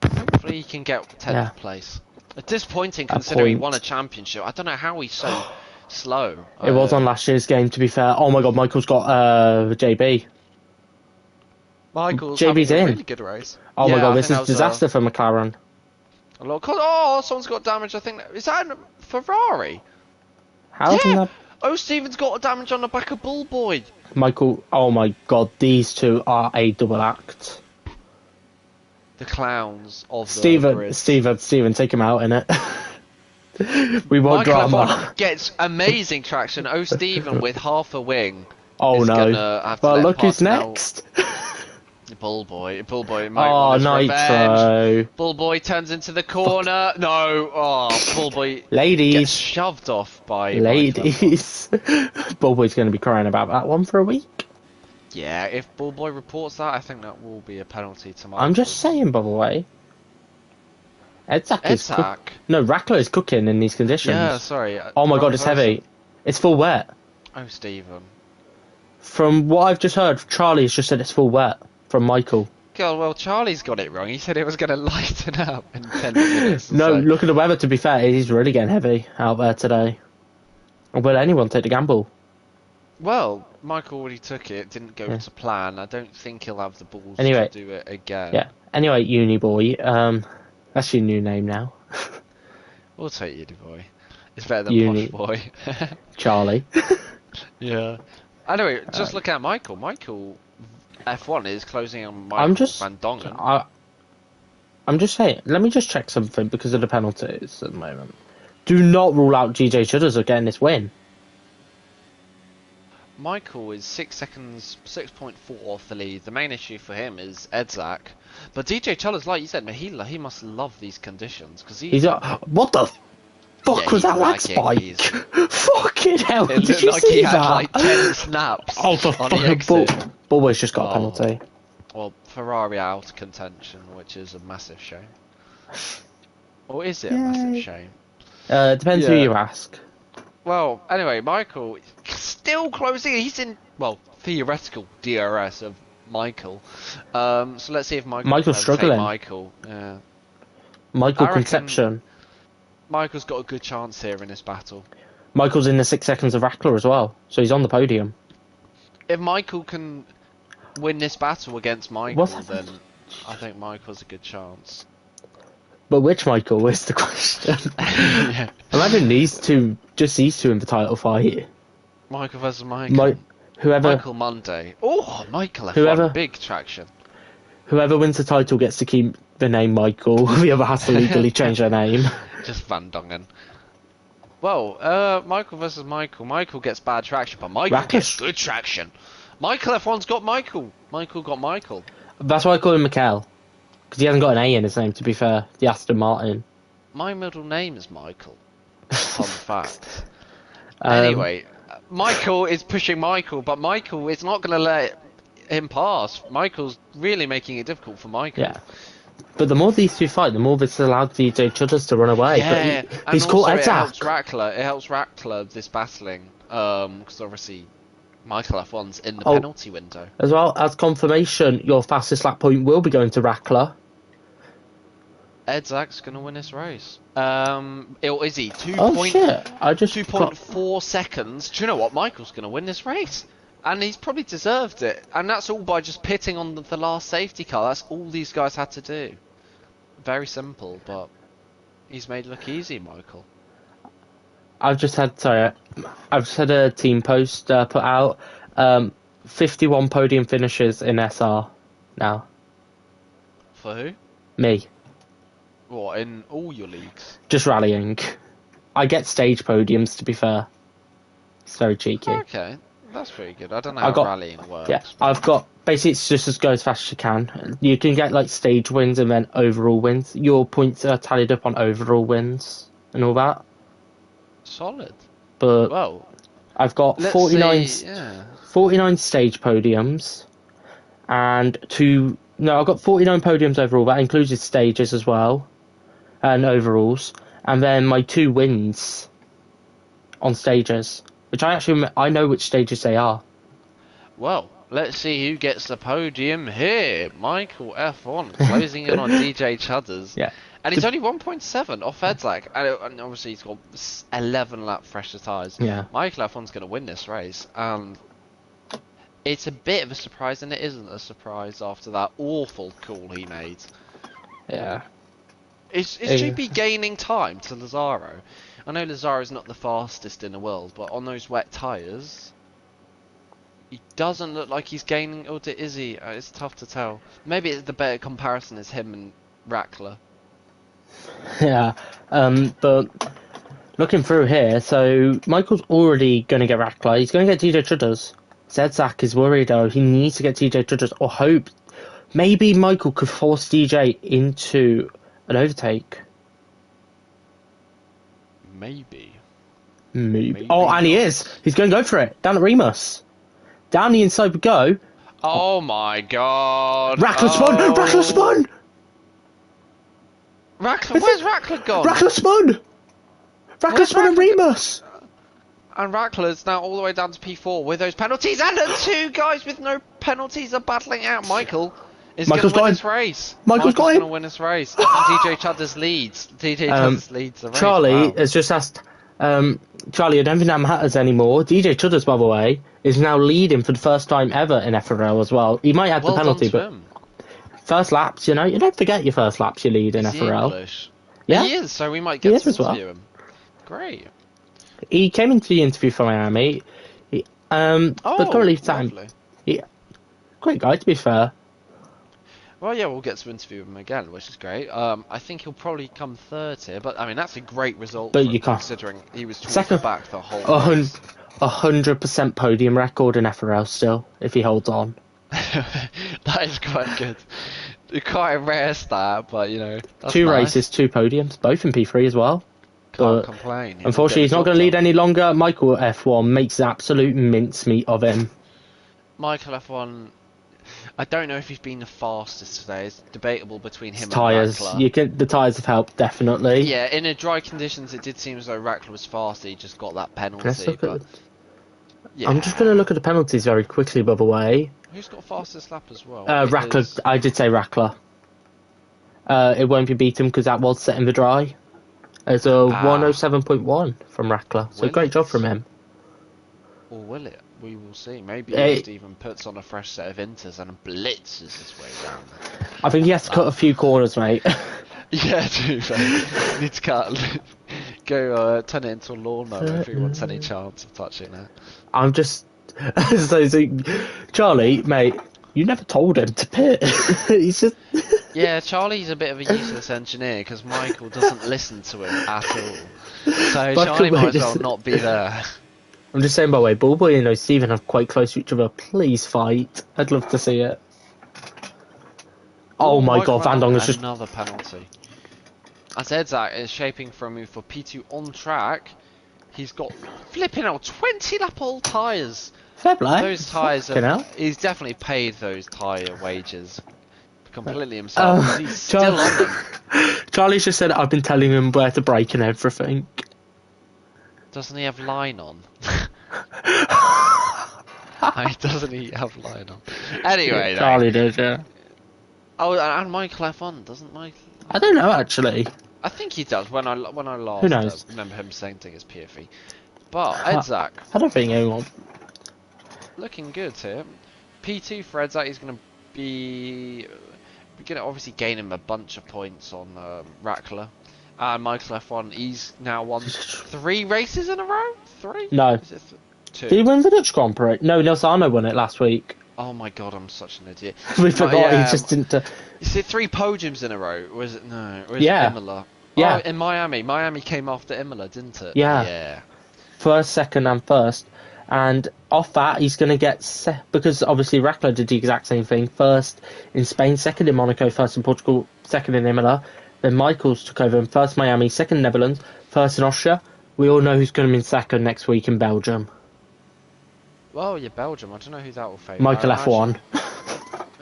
hopefully he can get 10th place. It's disappointing considering he won a championship. I don't know how he's so slow. It was on last year's game, to be fair. Oh my god, Michael's got JB. Michael's JB's having in. A really good race. Oh my god, this is disaster for McLaren. Someone's got damage. I think is that a Ferrari? How's that? Oh, Stephen's got damage on the back of Bullboy. Michael, oh my god, these two are a double act. The clowns of the grid. Stephen, take him out, innit? We want drama. Gets amazing traction. Oh, Stephen with half a wing. Oh no! Well, look who's next. Bullboy might want Nitro. Bullboy turns into the corner. No, Bullboy gets shoved off by ladies. Bullboy's going to be crying about that one for a week. Yeah, if Bullboy reports that, I think that will be a penalty to Michael. I'm just saying, by the way. Edzak is no, Rackler is cooking in these conditions. Yeah, sorry. Oh my god, it's heavy. It's full wet. Oh, Stephen. From what I've just heard, Charlie's just said it's full wet. From Michael. God, well, Charlie's got it wrong. He said it was going to lighten up in 10 minutes. No, look at the weather, to be fair. It is really getting heavy out there today. Will anyone take the gamble? Well, Michael already took it. Didn't go to plan. I don't think he'll have the balls to do it again. Yeah. Anyway, Uni Boy. That's your new name now. We'll take Uni Boy. It's better than Posh Boy. Charlie. Yeah. Anyway, just look at Michael. Michael F1 is closing on Michael Van Dongen. I'm just saying, let me just check something because of the penalties at the moment. Do not rule out GJ Chudders of getting this win. Michael is 6 seconds, 6.4 off the lead. The main issue for him is Edzak. But DJ Chudders, like you said, he must love these conditions because he's what the fuck was that lag spike? Fucking hell! Did you see he that? had like 10 snaps. Oh, for fucking Ballboy's just got a penalty. Well, Ferrari out of contention, which is a massive shame. Or is it a massive shame? Depends who you ask. Well, anyway, Michael still closing. He's in, well, theoretical DRS of Michael. So let's see if Michael's struggling. Michael, yeah. Michael Conception. Michael's got a good chance here in this battle. Michael's in the 6 seconds of Rackler as well, so he's on the podium. If Michael can win this battle against Michael, then I think Michael's a good chance. But which Michael is the question? Yeah. Imagine these two in the title fight. Michael versus Michael. Michael Monday. Oh, Michael F1, big traction. Whoever wins the title gets to keep the name Michael. The other has to legally change their name. Just Van Dongen. Well, Michael versus Michael. Michael gets bad traction, but Michael gets good traction. Michael F1's got Michael. Michael got Michael. That's why I call him Mikel. Because he hasn't got an A in his name, to be fair. The Aston Martin. My middle name is Michael. Fun fact. Anyway, Michael is pushing Michael, but Michael is not going to let him pass. Michael's really making it difficult for Michael. Yeah. But the more these two fight, the more this allows DJ Chudders to run away. Yeah, but he's caught Edzak. It helps Rackler this battling. Because obviously Michael F1's in the penalty window. As well as confirmation, your fastest lap point will be going to Rackler. Edzak's going to win this race. Is he? 2.4 seconds. Do you know what? Michael's going to win this race. And he's probably deserved it. And that's all by just pitting on the last safety car. That's all these guys had to do. Very simple, but he's made it look easy, Michael. I've just had a team post put out. 51 podium finishes in SR now. For who? Me. What, in all your leagues? Just rallying. I get stage podiums, to be fair. It's very cheeky. Okay, that's pretty good. I don't know how rallying works. Yeah, I've got... Basically, it's just go as fast as you can. You can get, like, stage wins and then overall wins. Your points are tallied up on overall wins and all that. Solid. But well, I've got 49 stage podiums and I've got 49 podiums overall. That includes the stages as well and overalls, and then my 2 wins on stages, which I know which stages they are. Well, let's see who gets the podium here. Michael F1 closing in on DJ Chudders. Yeah. And he's only 1.7 off Edzak. And obviously he's got 11 lap fresher tyres. Yeah. Michael F1's going to win this race. And it's a bit of a surprise, and it isn't a surprise after that awful call he made. Yeah. Is GP gaining time to Lazaro? I know Lazaro's not the fastest in the world, but on those wet tyres, he doesn't look like he's gaining, or is he? It's tough to tell. Maybe the better comparison is him and Rackler. Yeah, but looking through here, so Michael's already going to get Rackler. He's going to get DJ Chudders. Edzak is worried though. He needs to get DJ Chudders, or hope maybe Michael could force DJ into an overtake. Maybe. Oh, and he is. He's going to go for it. Down at Remus. Down the inside we go. Oh my god. Rackler spun! Rackler spun! Where's Rackler gone? Rackler spun! Rackler spun and Remus! And Rackler's now all the way down to P4 with those penalties, and the 2 guys with no penalties are battling out. Michael is going to win this race. Michael's going to win this race. And DJ Chudders leads. DJ Chudders leads the race. Charlie has just asked... Charlie, I don't think that matters anymore. DJ Chudders, by the way, is now leading for the first time ever in FRL as well. He might have the penalty, but... First laps, you don't forget your first laps you lead in FRL. English? Yeah, he is, so we might get to interview him. Great. He came into the interview for Miami. But currently, great guy, to be fair. Well, yeah, we'll get to interview him again, which is great. I think he'll probably come third here, but I mean that's a great result But for you him can't. considering he was towards Second, the back the whole a race. 100% podium record in FRL still, if he holds on. That is quite good. Quite a rare stat, but you know, that's 2 nice. races, 2 podiums, both in P3 as well. Can't But complain. unfortunately, he's not going to lead any longer. Michael F1 makes absolute mincemeat of him. Michael F1, I don't know if he's been the fastest today. It's debatable between him and Tyres, Rackler. the tyres have helped definitely. Yeah, in the dry conditions, it did seem as though Rackler was faster. He just got that penalty. But yeah. I'm just going to look at the penalties very quickly, by the way. Who's got fastest lap as well? Rackler. I did say Rackler. It won't be beaten because that was set in the dry. It's a 107.1 from Rackler. So great job from him. Or will it? We will see. Maybe he just even puts on a fresh set of inters and blitzes his way down there. I think he has to cut a few corners, mate. Yeah, true. He needs to go turn it into a lawnmower if he wants any chance of touching that. I'm just... Charlie, mate, you never told him to pit. He's just... Yeah, Charlie's a bit of a useless engineer because Michael doesn't listen to him at all. So Charlie might as well not be there. I'm just saying, by the way, Bullboy and Steven are quite close to each other. Please fight. I'd love to see it. Oh my god, Van Dong is just... Another penalty. As Edzak is shaping for a move for P2 on track, he's got flipping out 20 lap old tyres. Fair play. Those tyres he's definitely paid those tyre wages completely himself. He's still on them. Charlie's just said I've been telling him where to brake and everything. Doesn't he have line on? Doesn't he have line on? Anyway, yeah, Charlie did, yeah. Oh, and Michael F1, doesn't Michael? I don't know, actually. I think he does. When I last Who knows? Remember him saying this PFE. But Edzak, I don't think anyone. Looking good here. P2 for Edzak, he's going to be... We're going to obviously gain him a bunch of points on Rackler. And Michael F1, he's now won 3 races in a row? 3? No. 2. Did he win the Dutch Grand Prix? No, Nilsano won it last week. Oh my god, I'm such an idiot. We forgot, he just didn't... Is it 3 podiums in a row? Was it? No. Or was it Imola? Yeah. Oh, in Miami. Miami came after Imola, didn't it? Yeah. Yeah. First, second and first. And off that, he's going to get... Because obviously Rackler did the exact same thing. First in Spain, second in Monaco, first in Portugal, second in Imola. Then Michaels took over in first Miami, second Netherlands, first in Austria. We all know who's going to be in second next week in Belgium. Well, yeah, Belgium. I don't know who that will favour. Michael F1.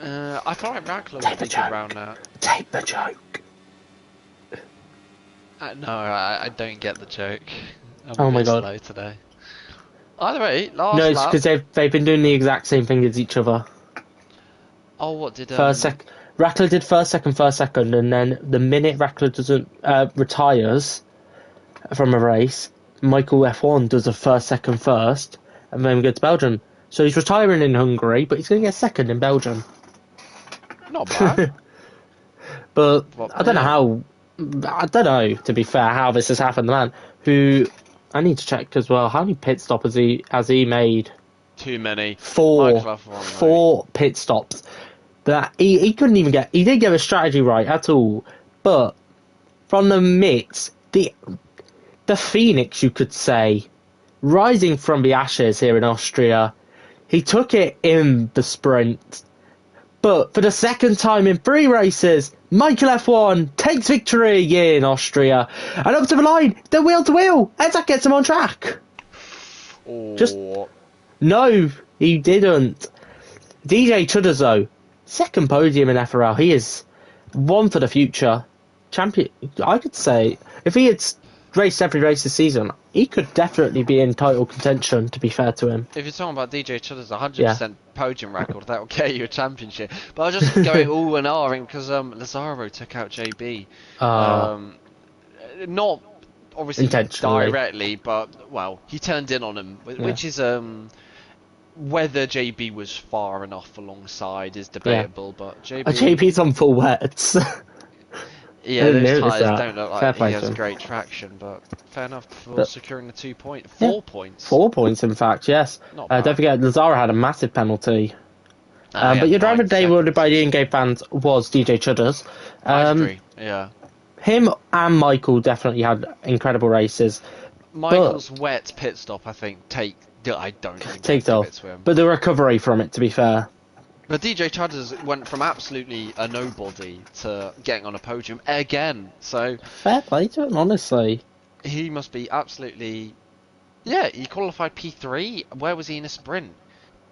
I thought like Rackler would be good round now. Take the joke. No, I don't get the joke. Oh my god. Slow today. Either way, last No, it's lap. because they've been doing the exact same thing as each other. Oh, what did... Rackler did first, second, and then the minute Rackler doesn't retires from a race, Michael F1 does a first, first, and then we go to Belgium. So he's retiring in Hungary, but he's going to get second in Belgium. Not bad. But I don't know how... I don't know, to be fair, how this has happened. The man who... I need to check as well. How many pit stops has he made? Too many. 4 pit stops. That he couldn't even get... He didn't get a strategy right at all. But from the midst, the phoenix, you could say, rising from the ashes here in Austria, he took it in the sprint. But for the second time in 3 races, Michael F1 takes victory in Austria. And up to the line, the wheel to wheel. Edzak gets him on track. Oh. No, he didn't. DJ Chudders, though, second podium in FRL. He is one for the future. Champion, I could say. If he had raced every race this season, he could definitely be in title contention, to be fair to him. If you're talking about DJ Chudders' 100% podium record, that will get you a championship. But I was just going all and ahhing because Lazaro took out JB. Not obviously directly, but, well, he turned in on him, which is... whether JB was far enough alongside is debatable, but JB's on full wets. Yeah, those tyres don't look like he has great traction, but fair enough for securing the 2 points. 4 points. 4 points, in fact, yes. Don't forget, Lazaro had a massive penalty. But your driver had 9 today, voted seconds. by the in-game fans, was DJ Chudders. I'd agree. Yeah. Him and Michael definitely had incredible races. Michael's wet pit stop, I think, I don't think I'd Takes give off. it to him. But the recovery from it, to be fair. But DJ Chudders went from absolutely a nobody to getting on a podium again. So Fair play to him, honestly. he must be absolutely... Yeah, he qualified P3. Where was he in a sprint?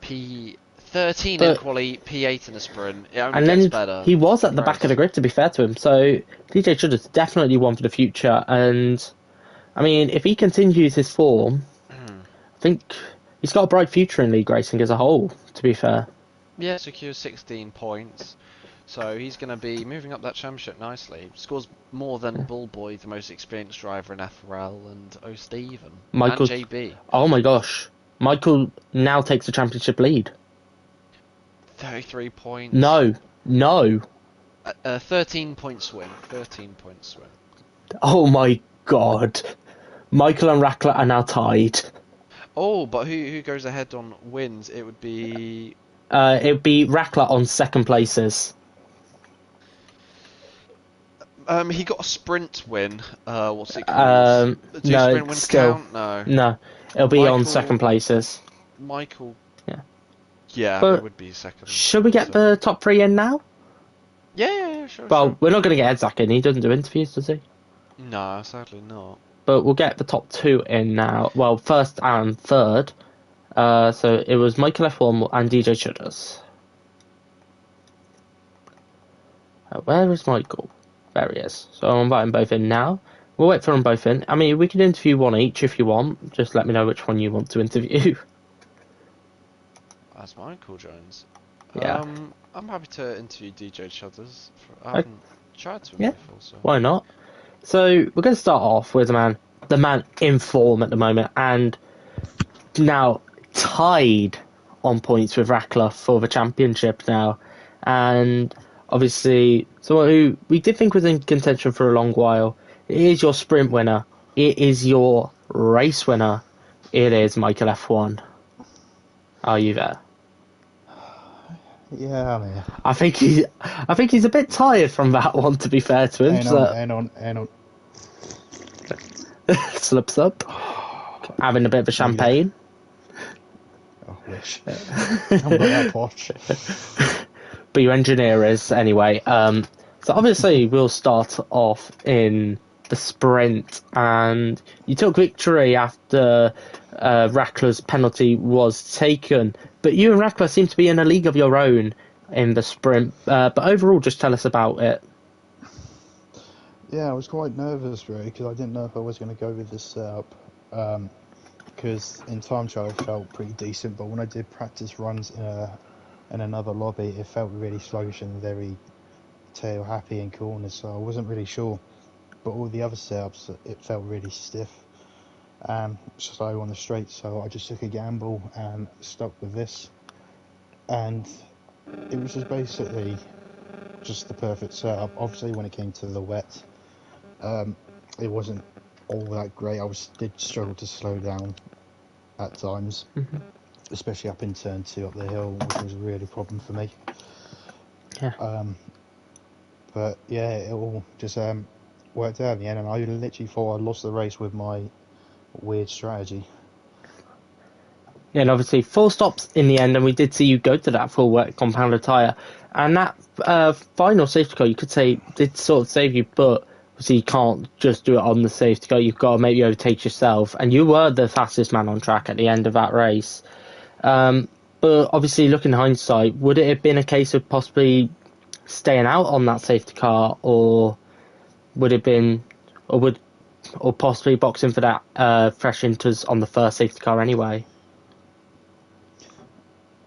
P13 in quali, P8 in a sprint. It only gets better. He was at the back of the grid, to be fair to him. So DJ Chudders definitely one for the future. And, I mean, if he continues his form, I think he's got a bright future in league racing as a whole, to be fair. Yeah, secures 16 points. So he's going to be moving up that championship nicely. Scores more than Bullboy, the most experienced driver in FRL, and O'Steven, and JB. Oh my gosh. Michael now takes the championship lead. 33 points. No. 13-point swing. 13-point swing. Oh my god. Michael and Rackler are now tied. Oh, but who goes ahead on wins? It would be... it would be Rackler on second places. He got a sprint win. What's it called? No, sprint wins count? No. It'll be on second places. Michael. Yeah. Yeah, but it would be second. Should we get the top 3 in now? Yeah, sure. Well, sure. We're not going to get Edzak in. He doesn't do interviews, does he? No, sadly not. But we'll get the top 2 in now. Well, first and third. So it was Michael F1 and DJ Chudders. Where is Michael? There he is. So I'm inviting both in now. We'll wait for them both in. I mean, we can interview one each if you want. Just let me know which one you want to interview. That's Michael Jones. Yeah. I'm happy to interview DJ Chudders. I haven't tried to before, so. Why not? So we're going to start off with the man in form at the moment, and now tied on points with Rackler for the championship now. And obviously, someone who we did think was in contention for a long while. It is your sprint winner. It is your race winner. It is Michael F1. Are you there? Yeah, I'm here. I think he's a bit tired from that one, to be fair to him. Hang on. Slips up. Having a bit of a champagne. Oh, wish. I'm not that posh. But your engineer is, anyway. So obviously we'll start off in the sprint, and you took victory after Rackler's penalty was taken. But you and Rackler seem to be in a league of your own in the sprint. But overall, just tell us about it. Yeah, I was quite nervous, really, because I didn't know if I was going to go with this setup. Because in time trial it felt pretty decent, but when I did practice runs in another lobby, it felt really sluggish and very tail happy in corners, so I wasn't really sure. But all the other setups, it felt really stiff and slow on the straight, so I just took a gamble and stuck with this. And it was just basically just the perfect setup. Obviously, when it came to the wet, it wasn't all that great. Did struggle to slow down at times, especially up in turn 2 up the hill, which was really a problem for me. Yeah. But yeah, it all just worked out in the end, and I literally thought I lost the race with my weird strategy. Yeah, and obviously 4 stops in the end, and we did see you go to that full wet compounder tyre. And that final safety car, you could say, did sort of save you, but obviously you can't just do it on the safety car. You've got to maybe overtake yourself. And you were the fastest man on track at the end of that race. But obviously, looking in hindsight, would it have been a case of possibly staying out on that safety car, or would it have been, or possibly boxing for that fresh inters on the first safety car anyway?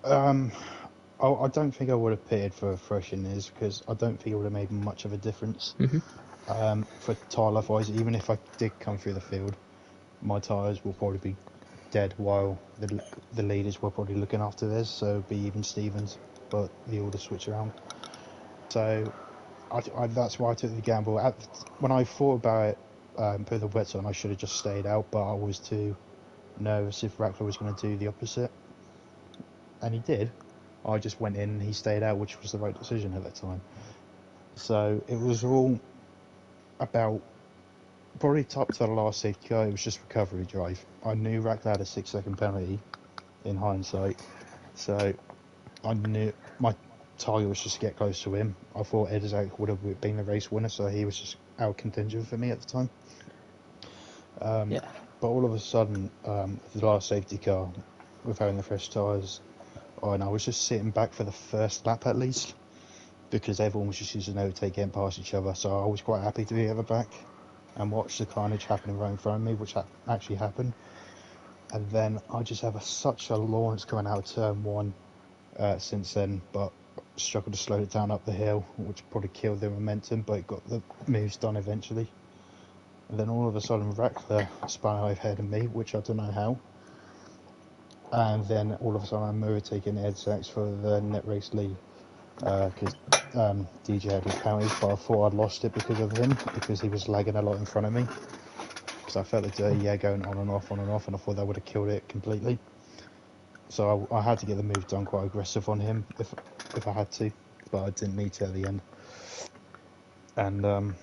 I don't think I would have pitted for fresh inters, because I don't think it would have made much of a difference. For tyre life wise, even if I did come through the field, my tyres will probably be dead while the leaders were probably looking after theirs, so it'd be even Stevens, but the order switch around. So that's why I took the gamble. When I thought about it, put the wets on, I should have just stayed out, but I was too nervous if Rackler was going to do the opposite, and he did. I just went in and he stayed out, which was the right decision at that time. So it was all about probably top to the last safety car. It was just recovery drive. I knew Rackler had a 6 second penalty in hindsight, so I knew my target was just to get close to him. I thought Edzak would have been the race winner, so he was just out contention for me at the time. Yeah. But all of a sudden, the last safety car, with having the fresh tyres, and I was just sitting back for the first lap at least, because everyone was just using overtake, getting past each other. So I was quite happy to be at the back and watch the carnage happening right in front of me, which actually happened. And then I just have such a launch coming out of turn one since then, but struggled to slow it down up the hill, which probably killed the momentum, but it got the moves done eventually. And then all of a sudden, Rackler spun ahead of me, which I don't know how. And then all of a sudden, I'm overtaking Ed Sachs for the net race lead because DJ had his penalties, but I thought I'd lost it because of him, because he was lagging a lot in front of me. Because I felt the dirty going on and off, and I thought that would have killed it completely. So I had to get the move done quite aggressive on him if I had to, but I didn't need to at the end. And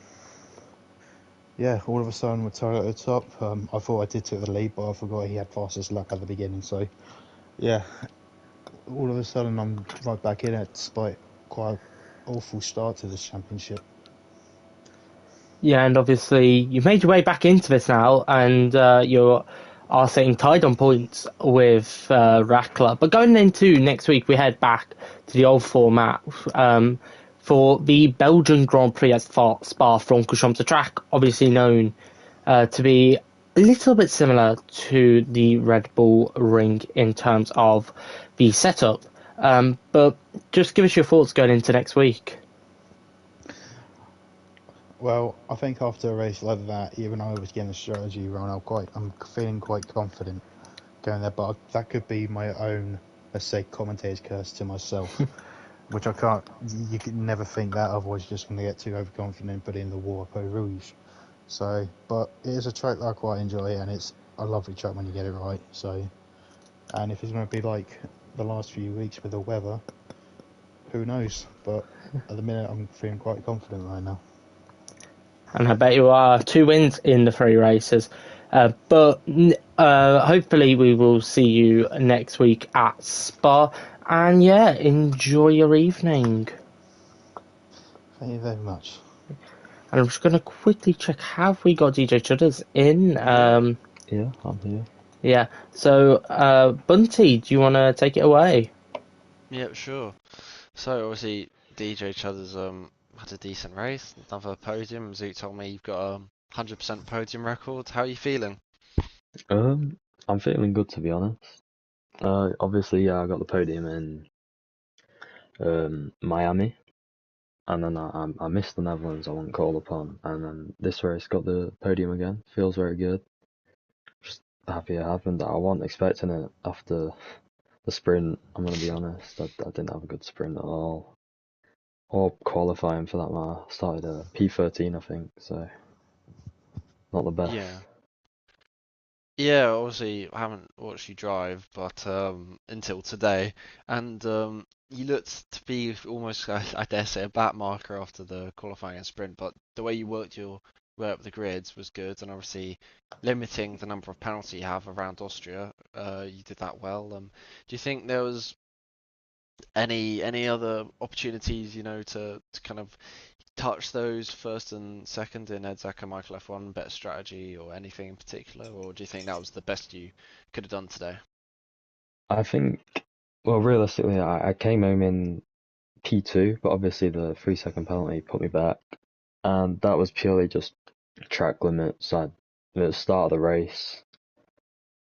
yeah, all of a sudden we're tied at the top. I thought I did take the lead, but I forgot he had fastest lap at the beginning. So yeah, all of a sudden I'm right back in it, despite quite an awful start to this championship. Yeah, and obviously you've made your way back into this now, and you are sitting tied on points with Rackler. But going into next week, we head back to the old format for the Belgian Grand Prix at Spa-Francorchamps, a track obviously known to be a little bit similar to the Red Bull Ring in terms of the setup. But just give us your thoughts going into next week. Well, I think after a race like that, even though I was getting the strategy wrong, I'm feeling quite confident going there. But that could be my own, let's say, commentator's curse to myself, which I can't. You could never think that, otherwise you're just going to get too overconfident and put in the War Peau Rouge. So, but it is a track that I quite enjoy, and it's a lovely track when you get it right. So, and if it's going to be like the last few weeks with the weather, who knows? But at the minute, I'm feeling quite confident right now. And I bet you are 2 wins in the 3 races. But hopefully we will see you next week at Spa. And yeah, enjoy your evening. Thank you very much. And I'm just going to quickly check, have we got DJ Chudders in? Yeah, I'm here. Yeah. So, Bunty, do you want to take it away? Yeah, sure. So obviously DJ Chudders had a decent race, another podium. Zoot told me you've got a 100% podium record. How are you feeling? I'm feeling good, to be honest. Obviously, yeah, I got the podium in Miami, and then I missed the Netherlands. I wasn't called upon, and then this race got the podium again. Feels very good. Just happy it happened. I wasn't expecting it after the sprint. I'm gonna be honest. I didn't have a good sprint at all, or qualifying for that matter. Started a P13, I think, so not the best. Yeah. Yeah, obviously I haven't watched you drive, but until today, and you looked to be almost, I dare say, a back marker after the qualifying and sprint. But the way you worked your way up the grids was good, and obviously limiting the number of penalties you have around Austria, you did that well. Do you think there was any other opportunities, to kind of touch those first and second in Edzak and Michael F1, better strategy or anything in particular, or do you think that was the best you could have done today? I think, well, realistically, I came home in P2, but obviously the 3 second penalty put me back, and that was purely just track limits. At the start of the race,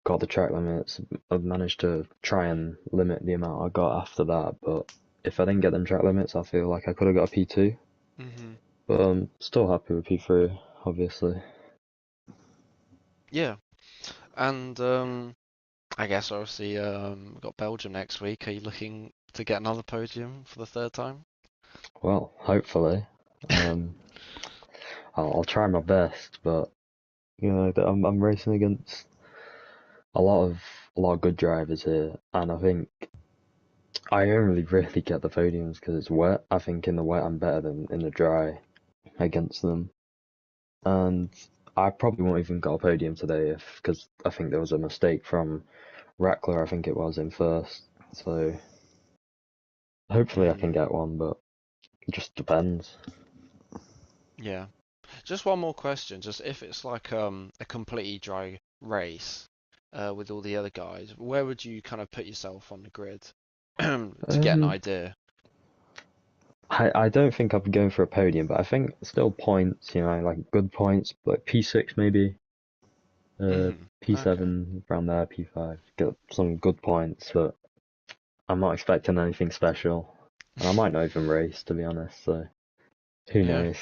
got the track limits. I've managed to try and limit the amount I got after that, but if I didn't get them track limits, I feel like I could have got a P2. hmm But I'm still happy with P3, obviously. Yeah, and I guess obviously we've got Belgium next week. Are you looking to get another podium for the third time? Well, hopefully. Um, I'll try my best, but I'm racing against a lot of good drivers here, and I think I only really get the podiums because it's wet. I think in the wet I'm better than in the dry against them. And I probably won't even got a podium today because I think there was a mistake from Rackler, I think it was, in first. So hopefully I can get one, but it just depends. Yeah. Just one more question. Just if it's like a completely dry race with all the other guys, where would you kind of put yourself on the grid to get an idea? I don't think I'll be going for a podium, but I think still points, like good points, like P6 maybe, Okay. P7 around there, P5, get some good points, but I'm not expecting anything special. And I might not even race, to be honest, so who Yeah. knows?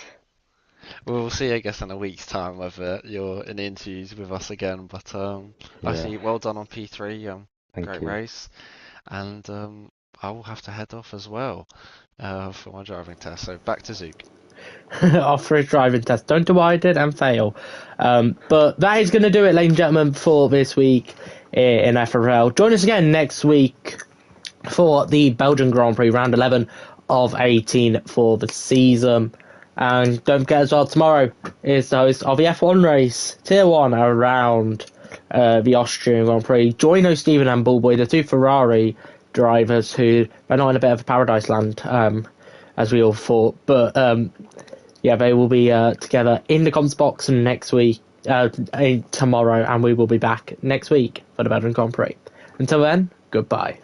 We'll see, I guess, in a week's time whether you're in interviews with us again. But Yeah, actually, well done on P3. thank Great you. race, and I will have to head off as well for my driving test. So back to Zook. Off for his driving test. Don't do what I did and fail. But that is going to do it, ladies and gentlemen, for this week in FRL. Join us again next week for the Belgian Grand Prix, round 11 of 18 for the season. And don't forget as well, tomorrow is the host of the F1 race, Tier 1, around the Austrian Grand Prix. Join us, Stephen and Bullboy, the two Ferrari drivers who are not in a bit of a paradise land, as we all thought. But yeah, they will be together in the comms box next week, tomorrow, and we will be back next week for the Belgian Grand Prix. Until then, goodbye.